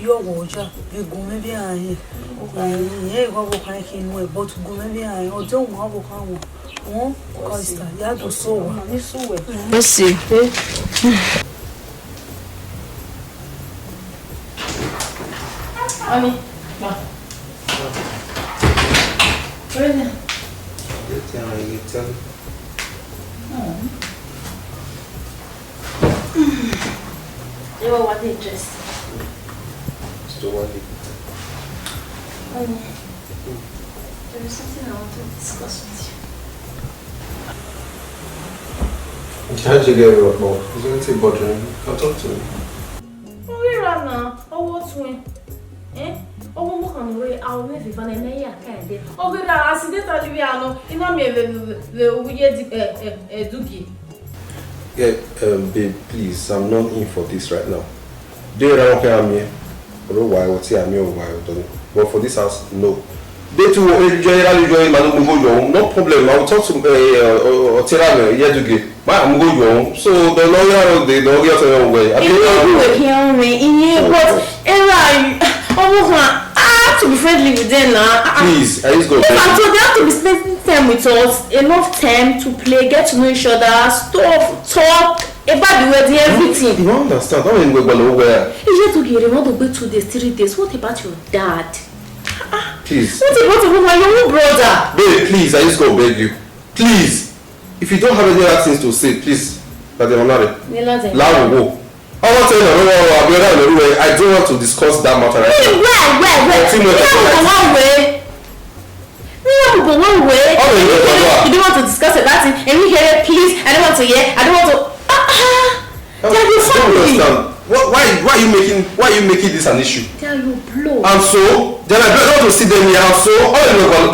your water, you go maybe I go back in way, but go maybe I or don't have a come. Oh, Costa, ya do so. Let's see. Ami, ma. Where you were what interest? Still one day. There is something I want to discuss with you. How'd you get a report? Is there anything bothering you? Come talk to me. Oh, we're right now. Oh, what's when? Oh, what can we? I'll never even know. Can't. Oh, we're accidentally we are no. In a the weird Duki. Yeah, babe, please, I'm not in for this right now. Do you know what I'm here? I don't know why, what's here, I'm here, why, but for this house, no. They too generally no problem. I will talk to Otirame Yeduge. I'm going home. So the lawyer they don't get your way. I have to be friendly with them now. Please, I just go. They have to be spending time with us, enough time to play, get to know each other, stuff, talk about the wedding, everything. You don't understand. I don't even go nowhere. You just to want to wait 2 days, 3 days. What about your dad? Please. What about your own brother? Babe, please, I just go beg you. Please. If you don't have any other things to say, please. But they're not it. Loud go. I want to tell you, I don't want to discuss that matter right now. You don't want to discuss about it. And we hear it, please. I don't want to hear. I don't want to. Why are you making this an issue? Tell you blow. And so then I better not to sit there here. And so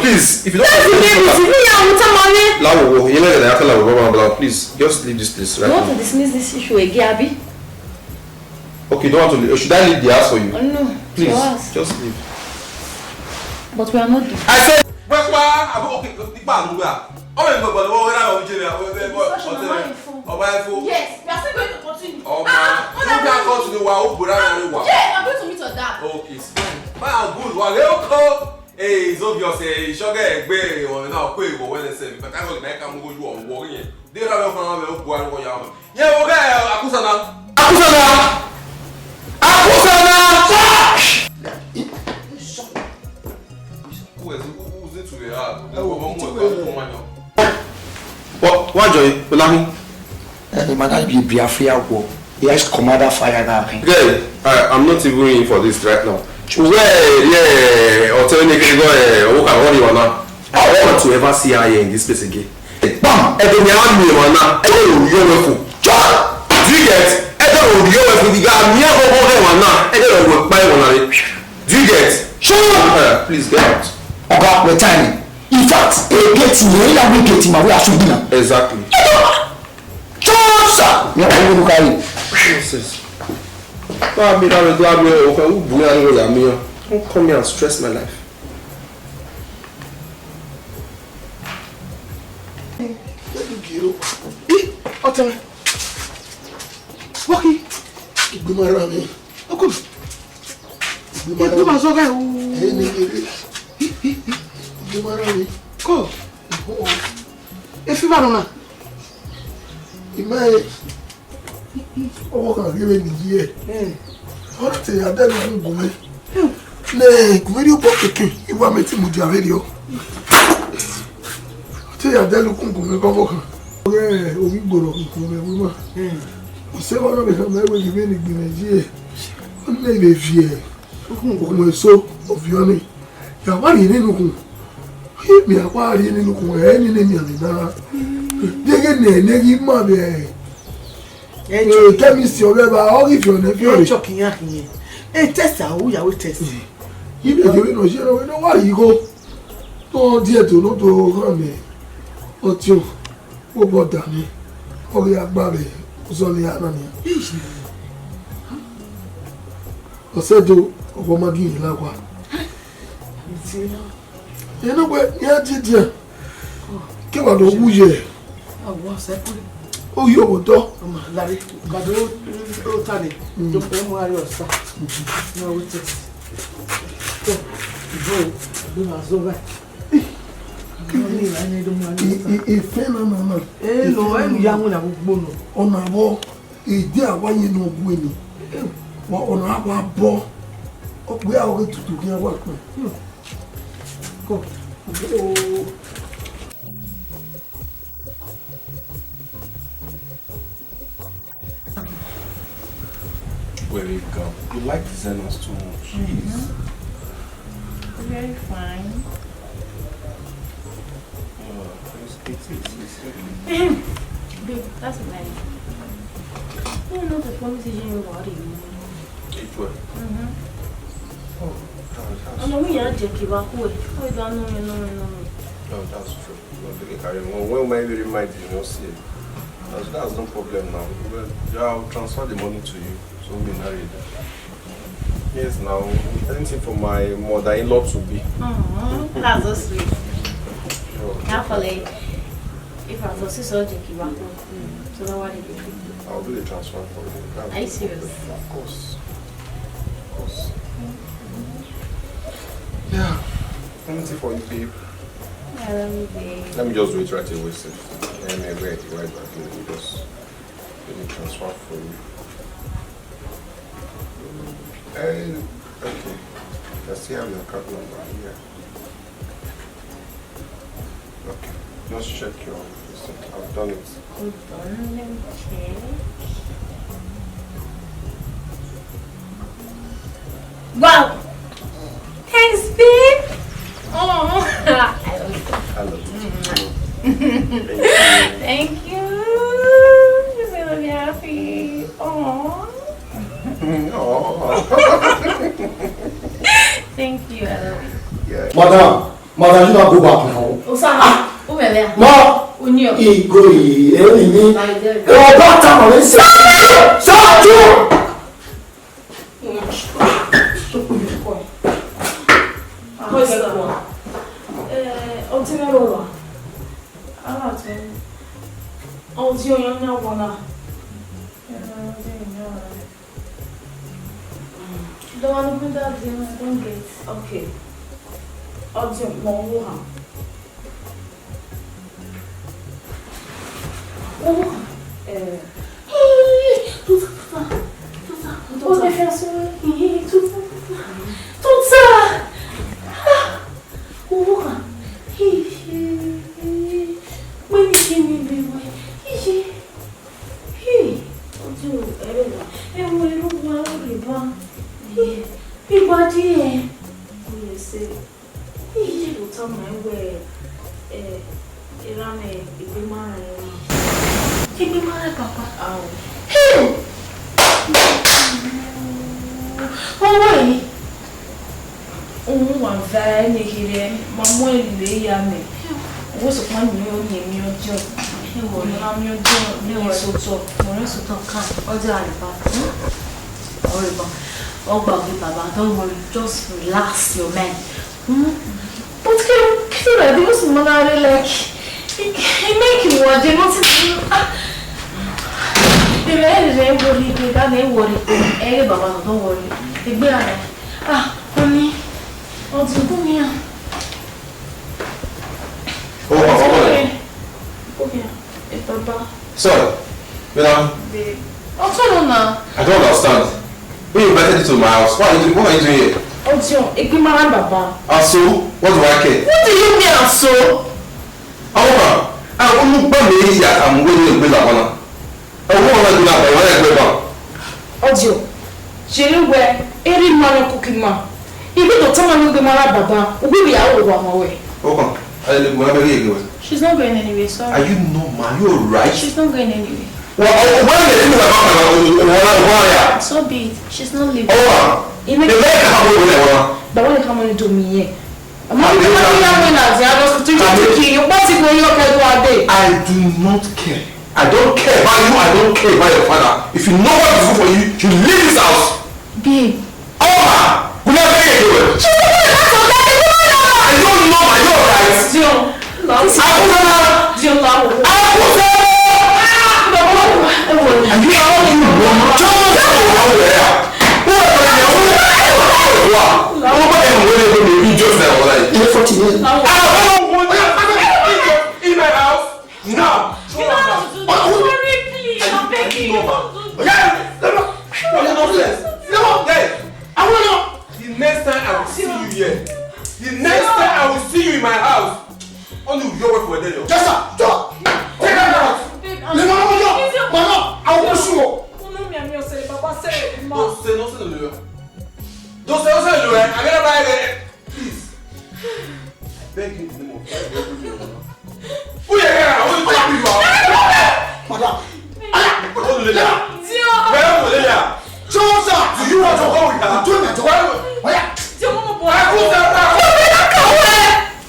please, if you don't please just leave this place right now. You want to dismiss this issue again, Abi? Okay, don't want to leave. Should I leave the house for you? No. Please, just leave. But we are not. I said yes, we are still going to continue. Oh man, you can't come to the wall. Yeah, I'm going to meet your dad. Okay, it's fine. Man, good. Well, hey, it's obvious. You should get a or now pay for when they say, but I don't make a move you on worrying. They don't have a go on. Yeah, okay, Akusana. Who's it to the heart? What joy? The man be Biafra go. Yes, commander fire now. Good. I'm not even in for this right now. Well, yeah, or tell me go I want to ever see her in this place again. Bam! Do you get? Do you get? Sure. Please get out. Okay, we're tiny. In fact, exactly. Don't come here and stress my life. Ko efi ba na imaye owo kan gbe ni ye ora te adelu ngume le kumeri opo keke iwa me ti mu di averio te adelu ngume gogo kan omi gboro ngume wi ma o se wa no be kan mewe ni be ni gbemeji o le le vie o so ovioni ya wa ni nínú kun mi akwari nínú kun ni mi amina dege ne gi ma be chemist o be ba o if you ne fi o choking yakin test awu ya we test ibe de no se no wa yi go to die to no to ran me o ti o boda mi Ori agbare uzoni anani. Osedo ogomagi ilagwa. Eno gbe ya jide. Ke wa do wuye. Awo sepuri. O yo bodo. Ma lari gado o tani. Do pe mo ari osa. No wit it. Do na zova. Ife na mama. No, enu ya nwe na gbogbo no. Ona bo ide awanye no ogbu eni. Wa ona agba bo. Ogbe awo tutu ki awa kan. Go. Where you go? You like the Zenos too much. Jeez. Very fine. Babe, that's nice. You know the promise is in body. Which one? I know we are Jackie back way. Oh, don't know. No, that's true. Don't take it carry on. When my very mind you know see. That's no problem now. Well, yeah, I'll transfer the money to you. So we married. Yes, now anything for my mother-in-law to be. That's so sweet. Sure. Carefully. If I was so Jackie back so now what did you do? I'll do the transfer for you. Are you serious? Of course. Of course. Yeah. Anything for you, babe? Yeah, let me be. Let me just wait right away, sir. Let me wait right back. Just let me transfer for you. Okay. I still have your account number here. Okay. Just check your receipt. I've done it. Hold on, let me check. Wow! Thanks, babe! Oh, I love you. Thank you. You're gonna be happy. Oh. Thank you. I love you. Yeah. Madam, you don't go back now. Osama, Umele. Ma, Unyo. Igo, Elini. Oh, back time, let's say. Stop you. Okay. Don't worry, just relax your mind. But can I do some money like he make you what they want to do? The man is worried, they can't worry. Eh, Baba, don't worry. The bear, honey, what's the good here? Okay, it's Baba. So, madam, I don't understand. When you invited you to my house, what are you doing here? Ojo, Ekimara Baba. So, what do I care? What do you mean, so? I'm going to be here. I'm going to be here. I want to do that. Ojo, Jerry, where every man cooking ma. If you don't tell me Ekimara Baba, we'll be out of our way. Okay, she's not going anywhere, sorry. Are you normal? You're right. She's not going anywhere. Well, So be it. She's not leaving. But what you come on to me here? I do not care. I don't care about you, I don't care about your father. If you know what is good for you, you leave this house. Babe. Oh, we never get it. I don't know my own rights. In my house? No. Sorry, please. I'm begging you. The next time I will see you here. The next time I will see you in my house. Only your work for there. Just stop. Take that out. Mama, I will push you. Don't say I'm gonna buy it. Please. I beg you in the name of God. Who you here? Who you talking about? Madam. Do you want to go with her?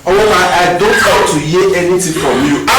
I don't want to hear anything from you. I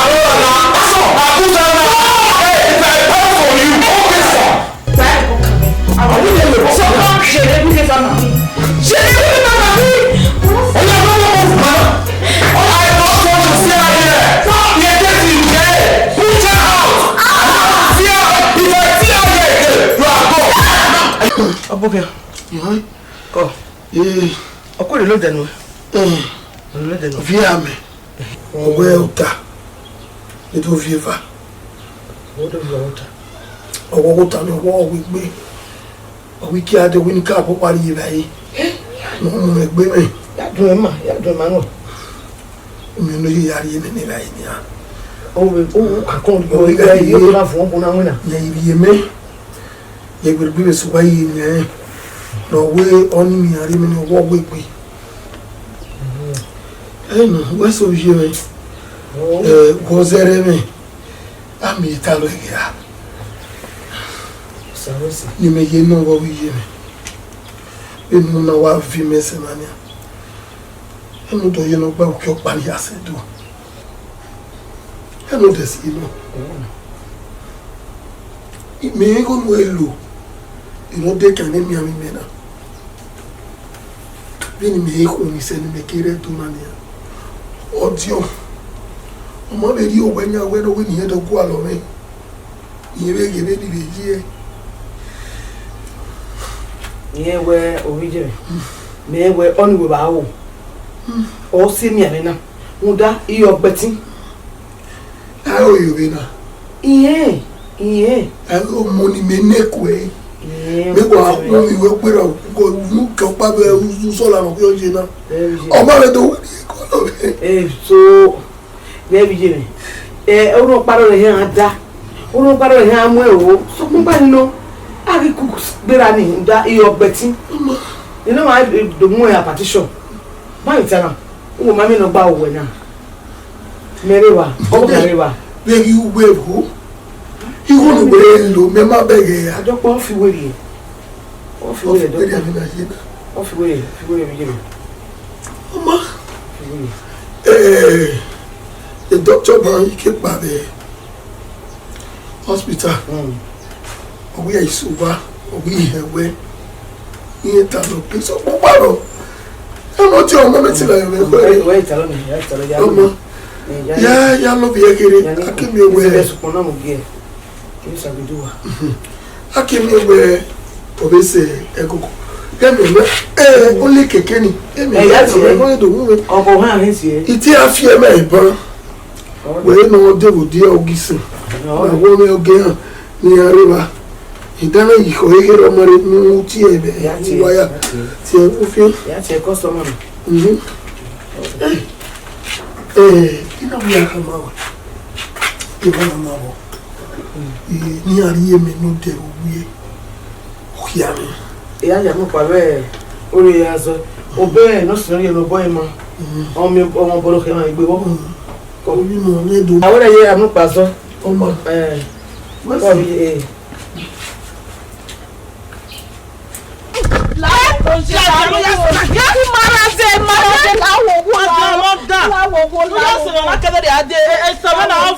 no way only me are even walk with me. What's over here? Was there me? I'm Italian here. You may know what we hear. You know what females and mania. I know you know about your body as I do. I know this, you know. It may go well. You know, they can name me a man. Benin Movies only send me carry to mania. Audio. My video when you went away here to go along. You will give it here. Yeah, where originally. May we're on with our or see me, Alina. Muda, you're betting. How are you, Vina? Yeah. I owe money, me neck way. Maybe we will put out look up who solar of your dinner. Oh, my, so there be Jimmy. Oh, no, part of the hair, that. Oh, no, part of the hair, well, so nobody know. I cook Berani, that you're betting. You know, I do more a partition. My tenor, oh, mammy, no bow winner. Meriwa, oh, Meriwa. Where you wave who? You won't be low, Mamma Begay. I don't want to worry. Off away, off away, the doctor man kept by the hospital. We are super, we have way. He ain't a place of Bobaro. I'm not your moment till I wait. Yeah, love you again. I came here where I came here where obviously ego. Only Kekeni. It's a fear, my brother. We know they would dear Augustin. I won't again near river. He done he could marry no tea. Why? That's a customer. You know, we are come out. You want to know. Near Yemen, no devil. Yeah, I'm not aware. Only as obey, no story of a boy, man. On me, on Boloka, I will. Oh, you know, I would hear I'm not pastor. Oh, my, what's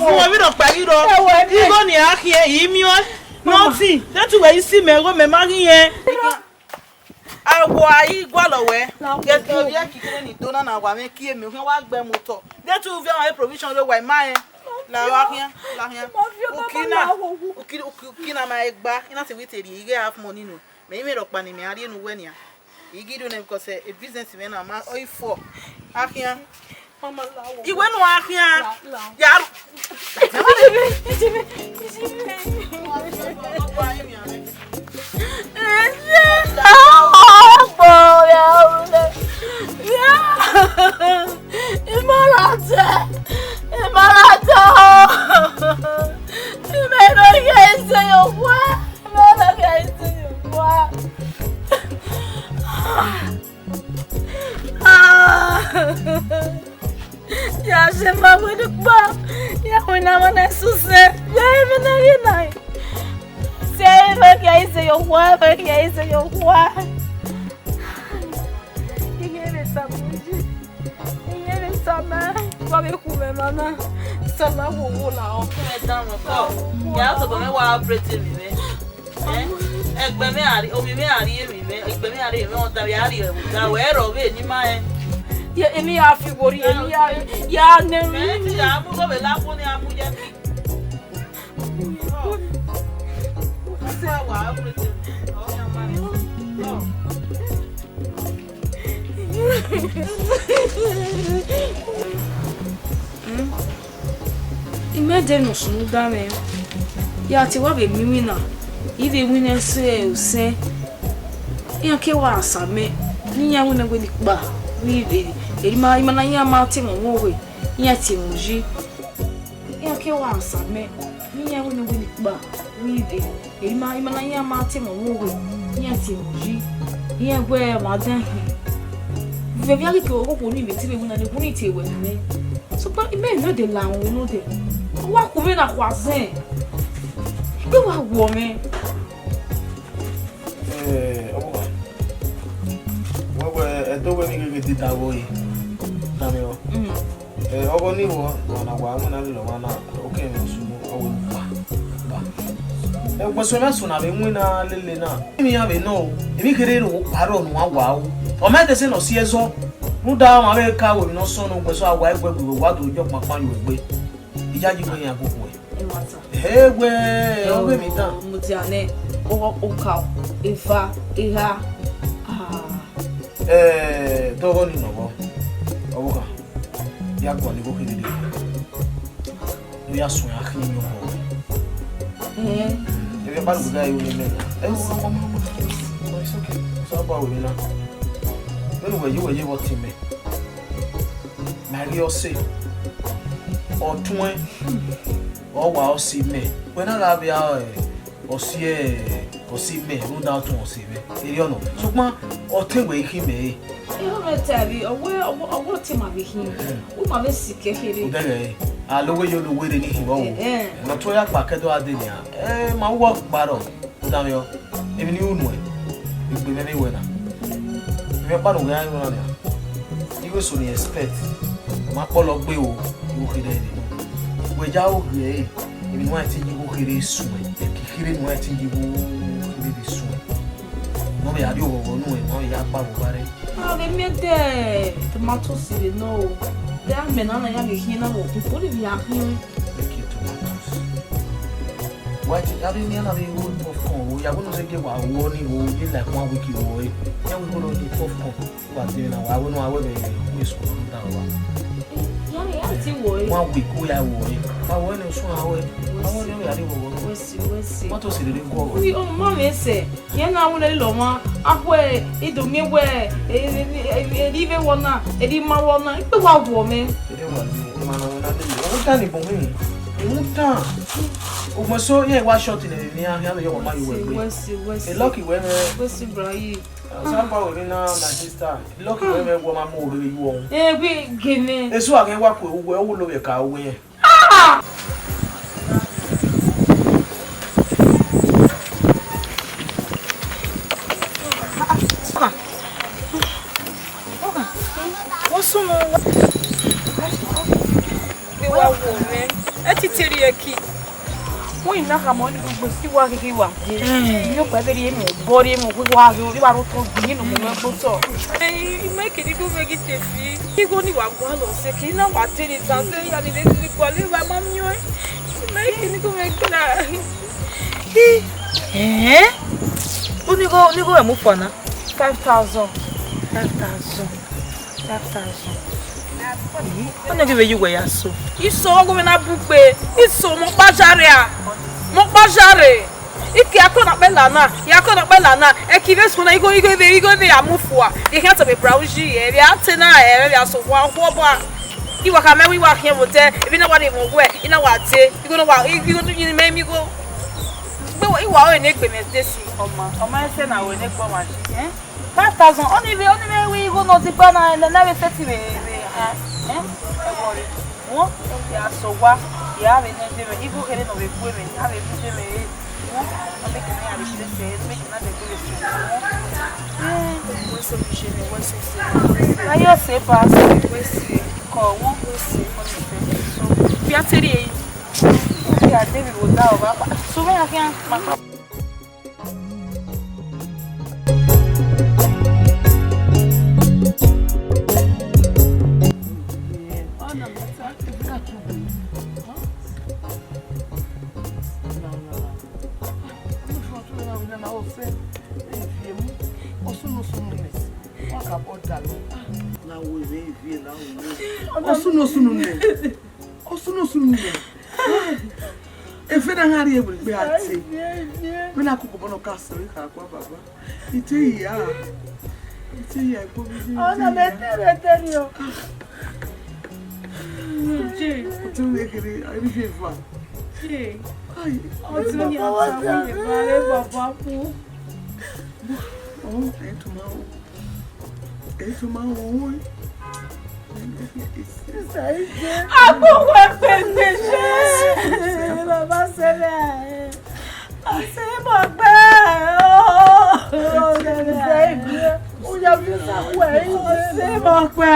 fún mi do pari do. Igo ni akie imio. Nothing. That way see me go me mari yen. Awo ayi gwalowe. Get to ya kikere ni dona na wa me kie mi wa gbe motor. That will be our provision we wa ma la wa here. Ukina ma egba. Ina se we teri ige have money no. Me me ropa ni me ari no wania. Igi do na because a businessman am oil for. Akia. Mama lawo. Iwe no akia. Ya. Ya se va muy de pa. Ya una mana suse. Ya me na nai. Se va que aí se yo wa, va que aí se yo wa. Ingere sabuji. Ingere sama. Va me kume mana. Sama wo la o. Me down ko. Ya so me wa operate mi me. Egbe me ari, omi me ari mi me. Egbe me ari me o ta ya ari e. Da we ro be ni ma e. Ya emi ya fi wori emi ya ne mi ya mu go be la fun ni amu je mi se wa everything o ya ma ni Imede no sunu da me ya ti wa be mi wina ibe wina se o se ya ke wa asame ni ya wina go ni pa wi be Elima imana ya mate mo we ya ti unji ya ke wa asame ni ya wona we ni ba wi de elima imana ya mate mo we ya ti unji ya gwe ma dan hi ve bia ke o ko ni be ti be wona de ko ni ti we ni so pa ime no de la we no de wa ku me na kwa zen be wa wo me Edo we ni ke dita wo yi. Namio. Ogo ni wo na wa mu na lo wa na oke mi sumu owo pa. Ba. Gbo so na so na be mu na lele na. Mi ya be no. Emi kere ro paro no wa o. O ma de se no si ezo. Mu da ma be ka wo no so no gbo so awa egbe gbo wa do jo papa yo egbe. Ijaji we yan akoko e. Egbe oge mi tan. Mu ti ane o ka Ifa Iha Dogo ni nobo. Obuka. Ya kwa ni go kidede. Ya so ya khini yo ho. Ebe ba lu ga yo ni me. Mama. It's okay. So ba we na. When we you what me. Mario say. O tun o wa o si me. When I have ya o si me no doubt to si me. Eri ono. So ma o tewe ki me. You know tabi owo ti ma be hin. O ma be sike here. O dere. Alowe yo lo we ni hin wo. Na to ya pa kedo ade ni a. Ma wo gbaro. O da me yo. Emi ni unu e. Igbe me we na. Me pa no ga yan na. Iwe so ni expect. Ma polo gbe o. Iwo kire ni. We ja o gbe. Emi no ati iwo kire su e. Kire no ati iwo kire bi su. No me ari o no e no ya pa bo bare. Ah, le mete tomatoes le no. Da me na ya le hin na wo ko le ya hin. What are you near the wood of corn? We are going to give a warning or you like 1 week away. Now we go to the popcorn. But then I will know I will be school down. 1 week we are away. I want to show away. I want to see what was it go? We oh mommy say, ya na wona lo ma ahwe Edo me we even wona edi ma wona pe wa wo me. Ede wa ni ma na wona ni. O ta ni bo mi. Muta. O mo so ye wa short ni ahia me yo ma you we. E lucky we me. We see brayi. Samba o na my sister. Lucky we me wo ma mo ore you won. Bi gene. Esu agen wa ko wo wo lo ye ka wo yen. Ah! What's wrong? Be wa wo me. Etiti sheki. We na kama ni kugusi wa kiwa. Yo paberi mo bori mo kwa yo ba ro to bi no mo gbo so. Make it do make it fi. Ki go ni wa gwa lo se ki na wa te ni san se ya ni le ni kwa le wa mam yo. Make it go make na. Ni go mo for na 5,000. 5,000. Onye give you where you so. Iso go me na bugbe. Iso mo pajare a. Mo pajare. Iki akona pela na. Ya akona pela na. E kive so na igo be amufu a. E here to be browji e bi atena e bi aso wa ho bo a. Iwa ka me wi wa hia wote. E bi na wa de mo we. Ina wa te. Igo no wa igo no yin me mi go. Gbe wo iwa o ne gbe me desi. Oma e se na we ne gbo ma ji. 5,000 only we go no tipa na we set we what ya so wa ya we ne we igo kere no we gbe me ha we bi me o make me ya bi se make na de go we so bi me we so na yo se pass we see ko won we see so bi ateri yi ya de we wo da o ba so we akan ma Osuno efe na ngari e buri ati me na ko bono kasa we ka kwa baba ite ya ko bi ona metere yo tu le kiri ari viva ai otu ni ata we bare baba fu eto ma o Ako we pendeje baba sele ase mo gbe o ya bi sa we ase mo gbe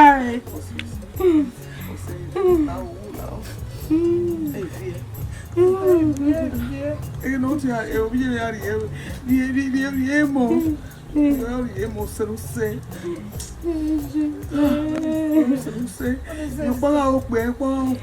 não tinha eu vi emo seruse eu fala o pé com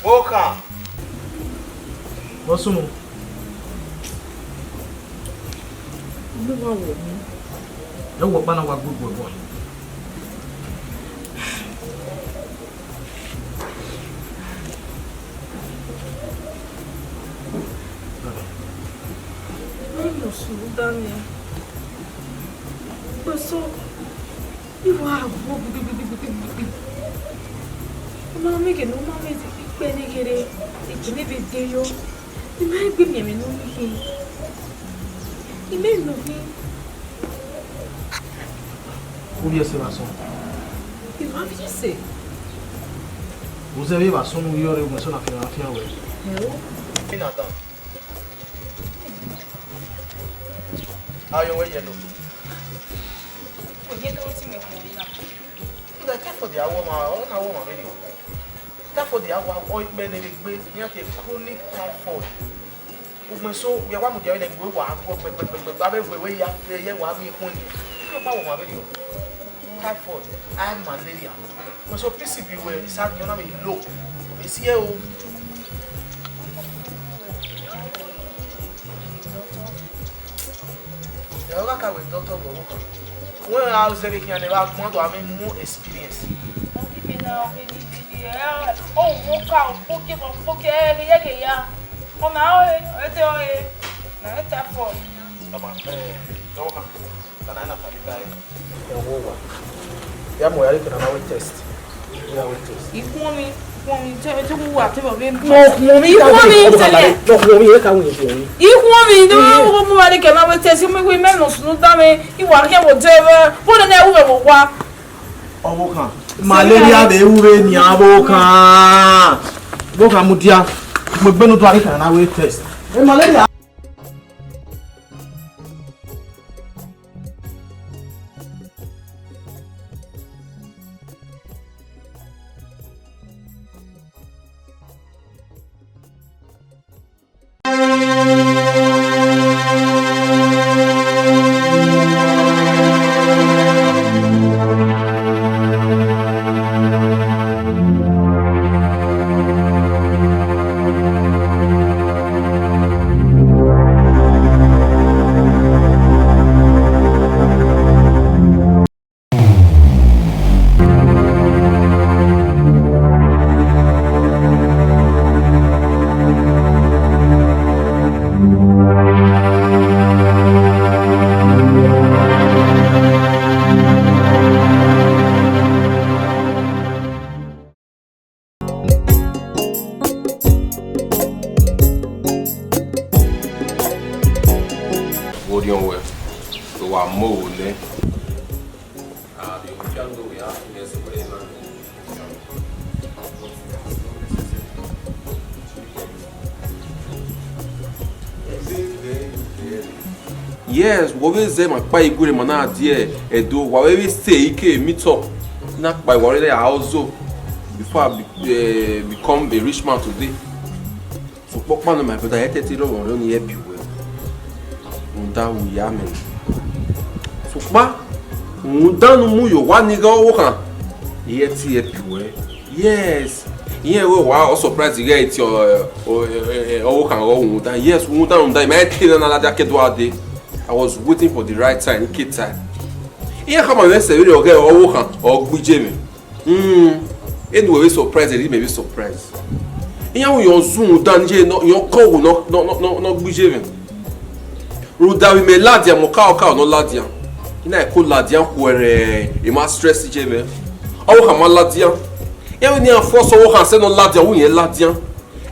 Boca. What's wrong? Eu vou para na wagbu boy. Não sou Daniel. Eu sou Mami que não mami pene querer e que me veio e mais bem minha não me e mesmo vi o dia se passou e vai dizer você veio passou no dia eu começou na final hoje eu nada aí eu ia no o dia que eu tinha que the time for the woman video. Time for the hour benefit near the chronic typhoid. So we are one of the other go we are me video. Typhoid and malaria. So PCB where is at low. It's here. The other with Dr. Boruka. When I was there, I never want to have more experience. Oh, Moka, Poke, ya. On now, na eta for. Tama, toka. Kana palitai. Ewowa. Ya mo yari kana we test. Ya we test. Ikuomi, je mu wa te ba be. Ikuomi e ka won yi. Ikuomi do mo wa de kana we test me we men no sunu da me. Iwa ke mo jebe. Bo na e wo wa. Obokan. Malaria de ure ni abokan. Bokan mudia. Mo gbenu to ari kana we test. Malaria Yes, what we say my pai gure mana die Edo what we say ike meet up na by worry the house before I become a rich man today. So pokpa no my brother e tete lo won ni e biwe. Unda wu ya men. So pa unda no mu yo wa ni ga wo kan e ti e biwe. Yes. Yeah, we wow, surprised you get your kan go unda. Yes, unda me tell na la da kedwa I was waiting for the right time, okay time. Yeah, come on, let's say we okay or gbije me. Anyway, we surprised, it may be surprised. Yeah, we on Zoom down here, no your call no gbije me. Ruda we me ladia mo ka no ladia. Ina ko ladia kwere e ma stress je me. Owo kan ma ladia. Yeah, we ni force owo kan say no ladia, wo yen ladia.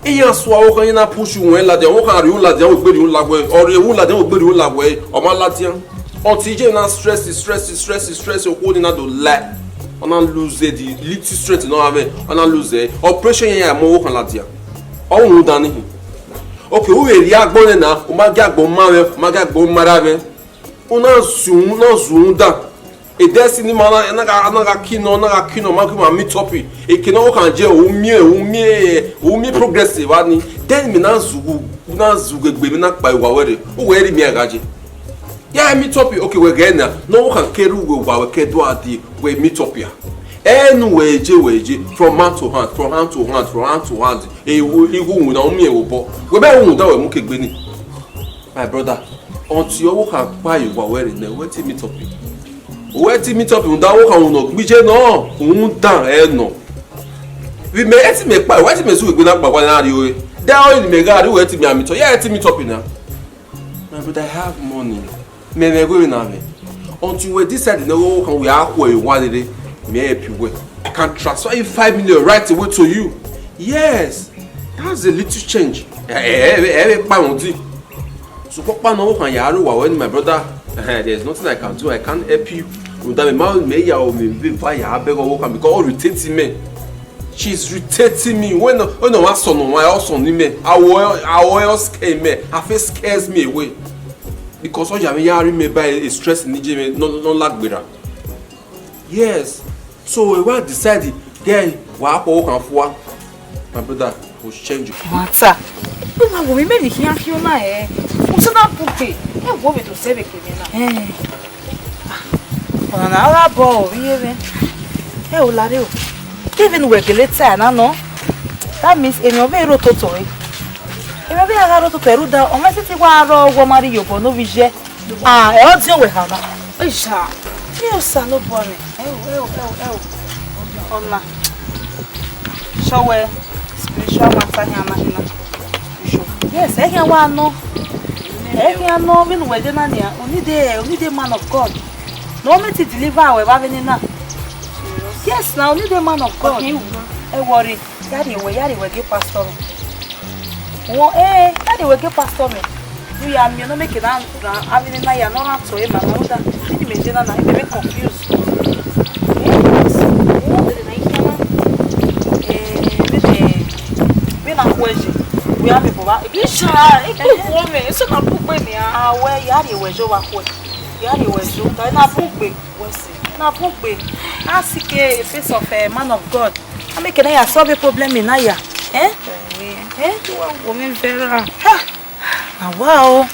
Iya swa o kan na push won la de won kan ri o la de o gberi o lagbo o ri o la de o gberi o lagbo o ma latian o ti je na stress o ko ni na do la on a lose the little strength no have on a lose operation yen ya mo o kan latian o won dan ni okay o eri agbon na o ma ga agbon ma we o ma ga agbon mara we o na zun dan e destiny mana na ga kino ma ko ma meet up e kino o kan je o mi progressive ani then me na zugu egbe mi na pa iwa were o we ri mi agaje ya meet up okay we get na no o kan keru we wa we kedo adi we meet up ya enu we je from hand to hand e wo igu na o mi e wo bo we be wo da we mu kegbe ni my brother until o kan pa iwa were na we ti meet up where ti meet up unda wo kan no gbije no undan e no we me eti me pa where ti me su egbe na pa na ri o da o ni me ga ri where ti me am to yeah ti meet up na my brother I have money me go na me until we decide no wo kan we akwo e one day me help you we I can transfer you 5 million right away to you yes that's a little change pa won ti so papa no wo kan ya ri wa when my brother there's nothing I can do I can't help you with that me ya o me be fire abeg o kan because all irritating me she's irritating me when no wa son no wa son ni me awo scare me I feel scares me away because o ya me ya ri me by a stress ni je me no lagbera yes so we wa decide then wa po kan fo my brother will change you mata o ma wo mi me ni kian fi o na o so na pupe wo be to sebe ke na ona ala bo yeve o lare o even we geleta na no that means emi o be ro toto emi be aga ro toto eru da o ma siti wa ro wo mari yobo no bi je e o ti o we ha na o sha o sa no bo mi ona showe show Matanya. Yes, I can one no. I can know when we're done here. Only the man of God. No me to deliver our Bavenina. Yes, now only the man of God. I worry. Daddy will give pastor. Oh, Daddy will give pastor me. You are not making an Avenina, you are not to him. I'm not very confused. We have people. It's a woman. It's not book me. Where Yari was over. Yari was not book me. Not book me. Ask a face of a man of God. I make a solve a problem in Naya. Woman Vera. Wow.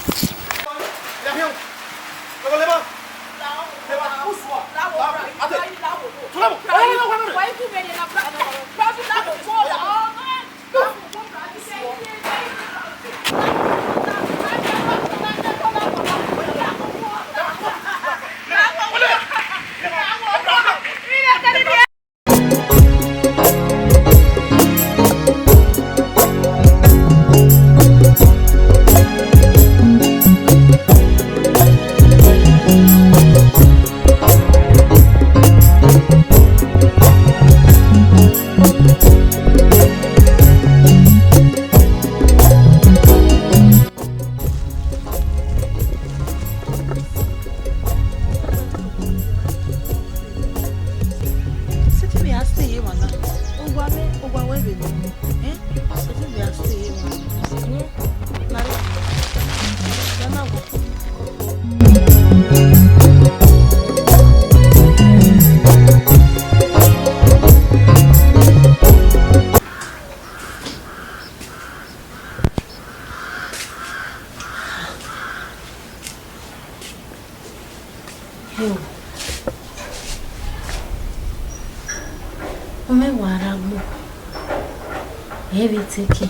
Take it.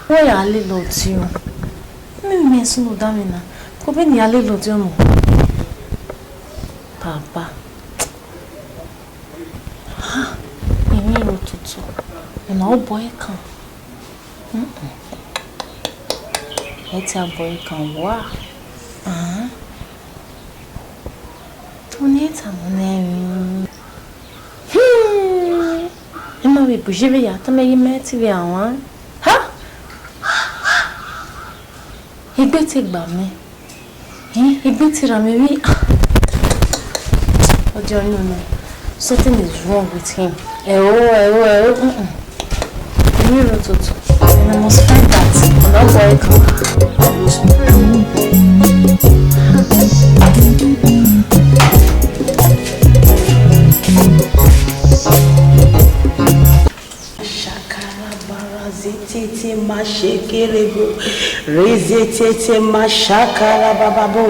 Why are you little too? Me so damina. Kobe ni ale lo too. Papa. Ha. Emi ro tutu. Na o boy kan. It's a boy kan wa. Toneta monemi. We bouger ya também y mettre vi àwọn ha igbe ti gbà mí igbe ti ra mi rí ojo no something is wrong with him mi ro tutu and I must find that on our boy Tete mashekerebo rezete mashakara bababo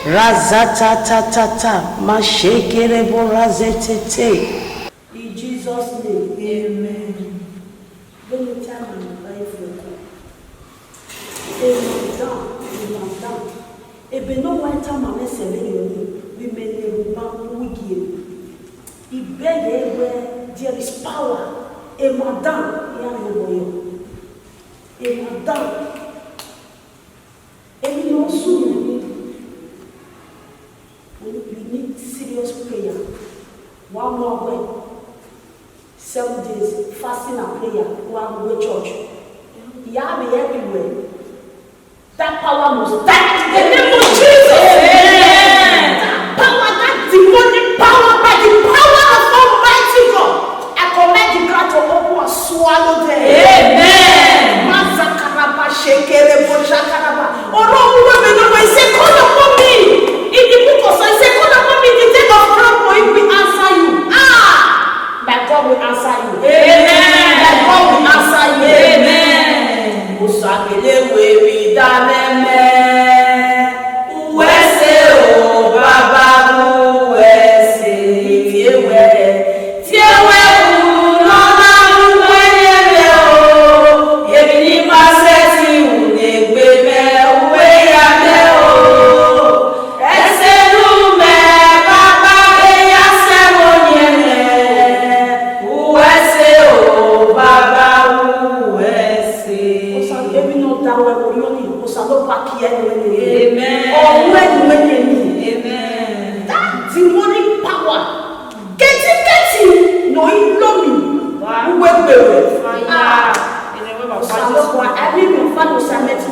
razata tata mashekerebo razete. In Jesus' name, amen. Don't you tell me my life will go. Amen. Down. Ebe no one time I'm selling we may never wiki. Where there is power. A madam, a madam, and you also we need serious prayer. One more way, 7 days fasting and prayer. One way church. You have it everywhere. That power must die in the name of Jesus. Amen. That power, that demonic power, by the power of Almighty God. Command the God to open and swallow them. Amen. Mazakaraba shekere bojakaraba. Oro we know say call upon me. In the book of Psalms, say call upon me in the day of trouble, he will answer you. My God will answer you. Amen. My God will answer you. Amen. Usagele we daneme. Uwese o baba uwese tiewe.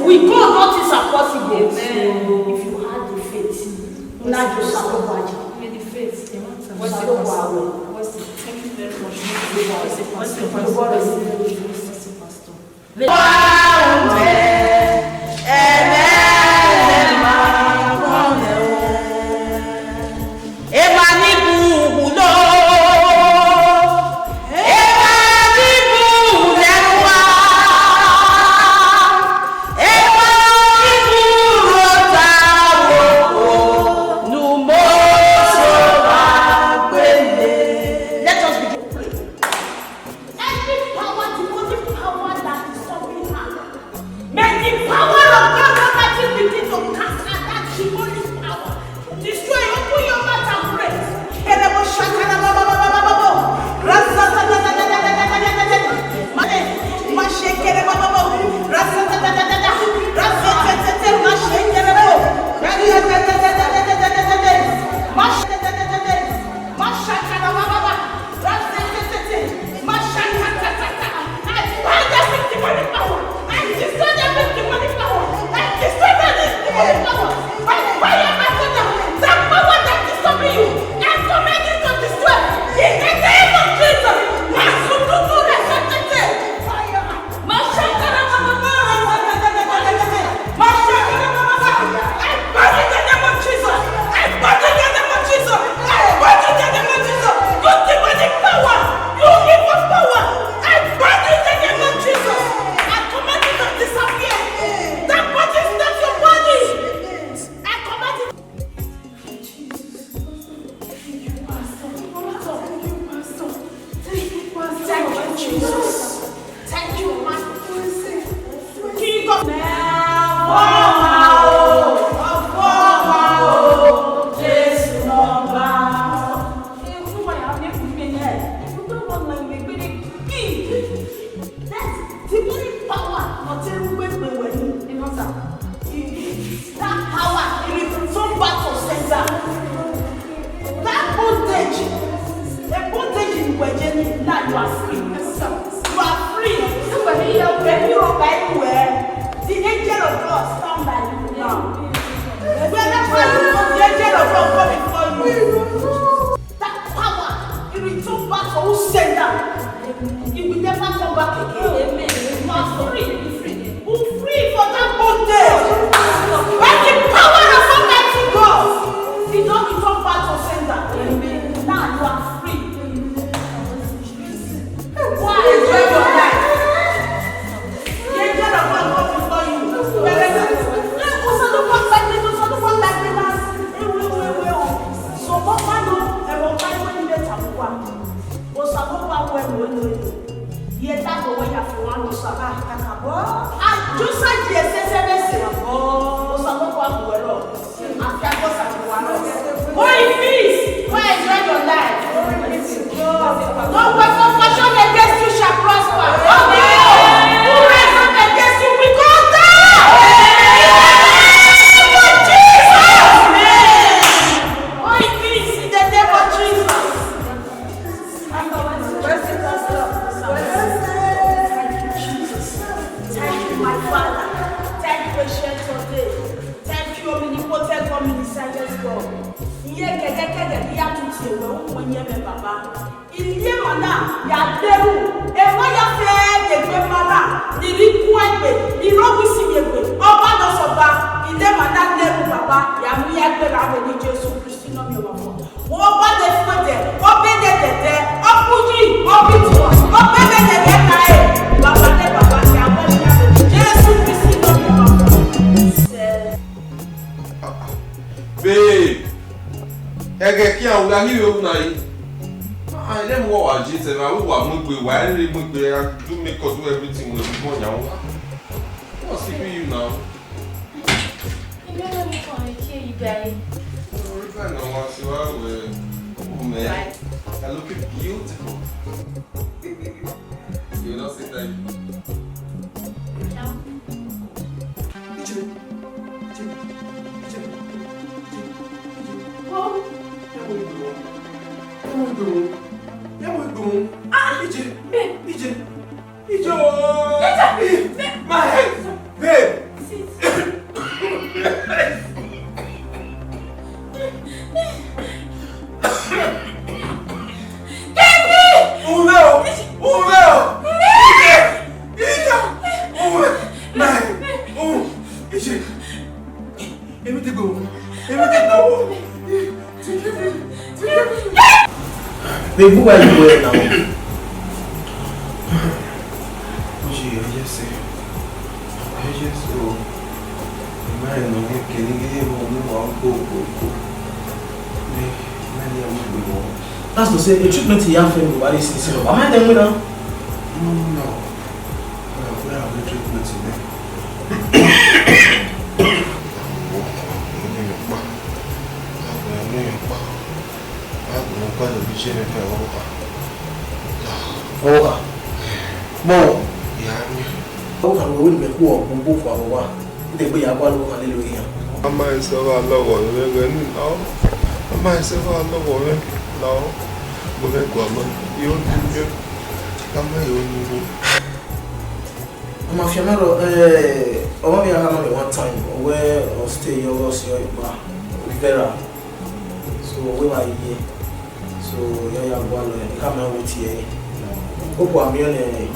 We go notice are possible. If you had the faith, not just Sadobaji. The faith. What's the thank you very much. What's the Mais vous allez jouer là. That's to say, the treatment you have for everybody is sincere. Am I them with them? No. We have the treatment in there. My funeral, one time, where or stay your Rivera. So we were here. So yeah, come out with here. Hope I'm here,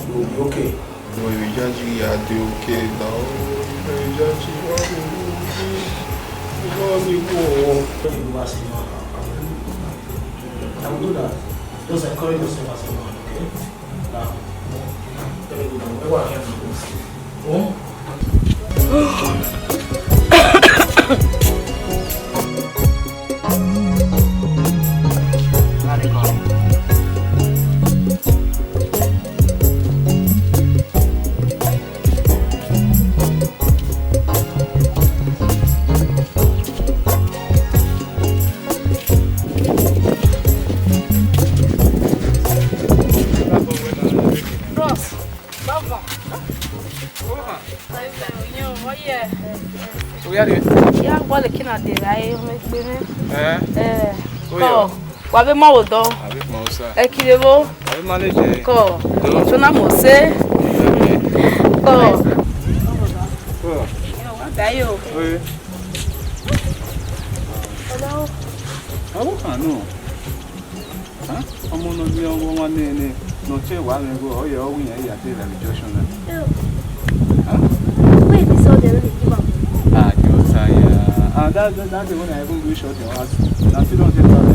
you'll be okay. We judge you are okay now. We judge you I will do that. Just encourage yourself as a man, okay? Now, very good. Where are you from? Yeah, what the king of the right? Wabe Maudo. Ekilevo. Ko. Tuna Mose. Ko. Dayo. Hello. No. Huh? I'm on the one name. No, say one go. Oh, you're all in a rejoition. Wait, this all the that's the one I haven't really shot your ass. Now, you don't take that.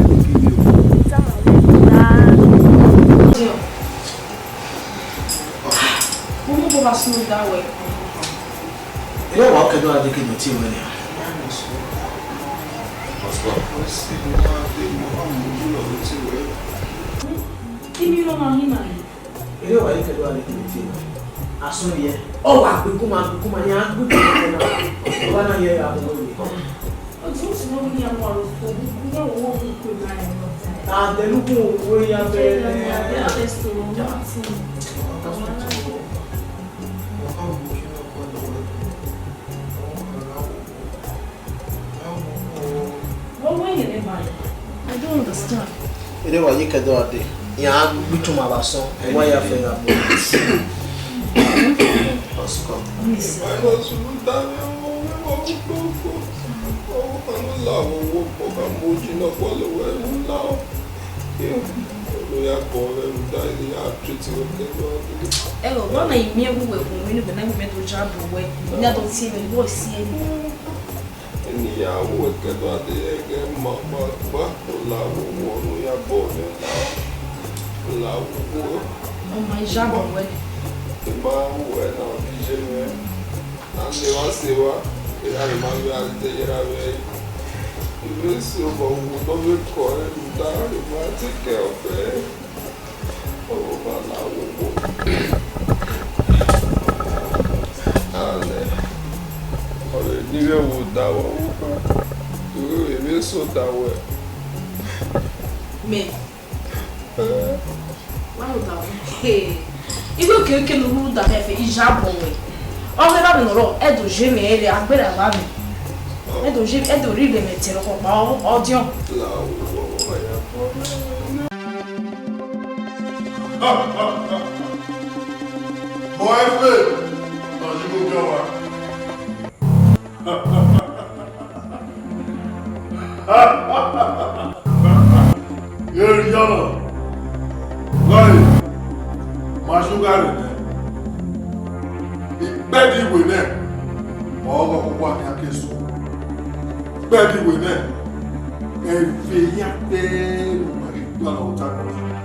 Who will smooth that way? You know what? Can I take the team in here? You know what? You can do a little team. I saw you. Oh, I could come out, come on, yeah, good. One year, I will be. Ah, the look where you are I don't understand. You know what you can do a day. Yeah, we to my son. Why are you Bẹ́ẹ̀ni ìwé náà ẹ̀fẹ̀ yá pé ìgbà lọ́wọ́ tá a kọ́.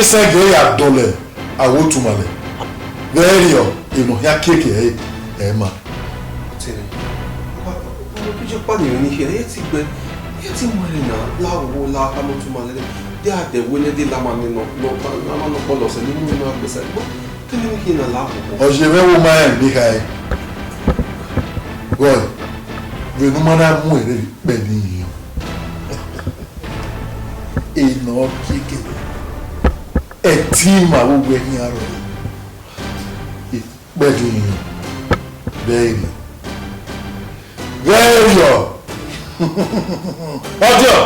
Sege ya dole awotumale verio ino ya keke ma tele papa je pa ni ni here ti gbe ye ti mo re na lawo la ka mo tumale de ade wele de la ma ni no ma no polo se ni mo na gbese bo kini ni kina lawo o je we wo ma en bi kai go we no ma na mu ere pe ni ino keke team àwọn gbogbo ẹni arọ ìpẹ́jù yìnyín bẹ́ẹ̀rì ọjọ́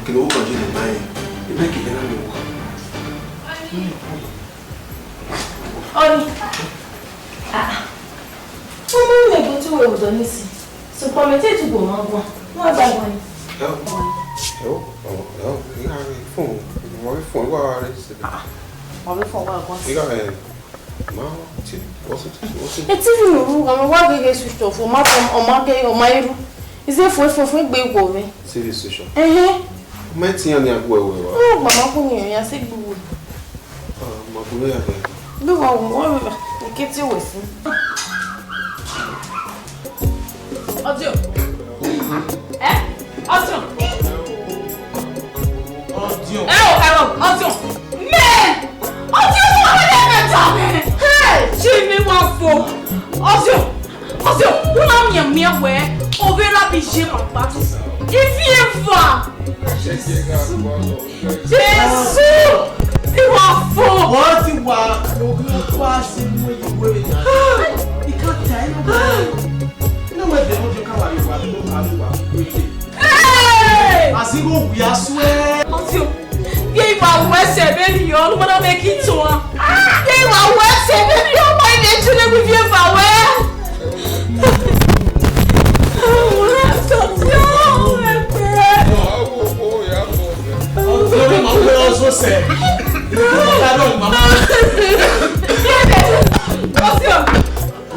kìlọ̀ ó kànjú lè máa yẹn ẹgbẹ́ kìí náà lè wọ́n. Oni, wọ́n mú ìwé tó wẹ̀ ọ̀dọ́ nísì. So prometei tu go ma gwa. Mo gba gwa ni. Mo rí fún wa rẹ̀ sí. Mo rí fún wa gwa. Iga ma ti o se. E TV no ru ga wa gege switch off o ma ke o ma iru. Ize fo gbe go mi. TV station. Ma ti yan ni agbo ewe wa. O gba ma ko ni ya se gbuwo. Ma ko ya be. Bi wa wo ni ke ti we si. Audio. Audio. Audio. Audio. Man! Audio, what are you doing? Hey! Jimmy Wafo. Audio. Who am I me where? Overa bi je ma patu. Ivbin-Eva. Jesus. Wafo. What you want? No kwasi mo yiwe na. Ikata ino. Asigo we aswe. Audio. Ye wa wese be ni o, mo na make it to am. Ye wa wese be ni o, my dey chule with you for where? Audio ma wo also say. I don't mama. Audio.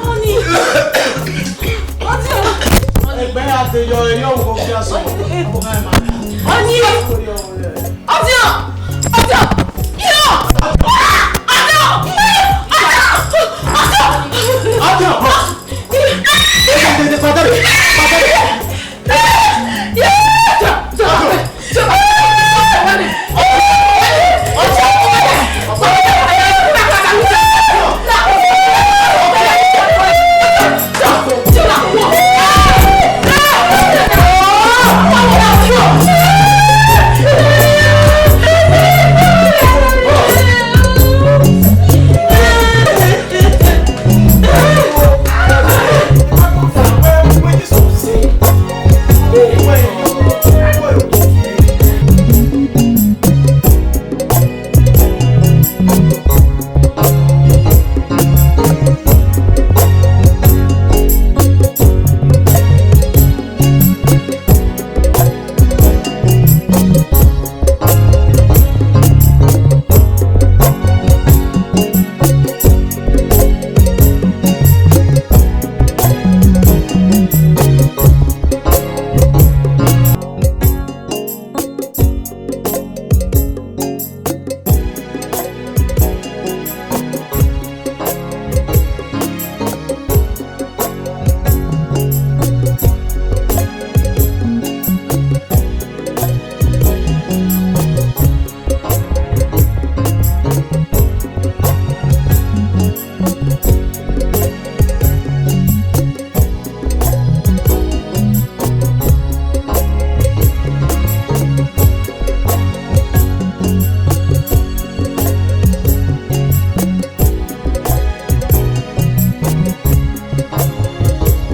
Honey. Audio. Ẹgbẹ́ àtẹyọ ẹyọ òkò kí a sọ. Honey.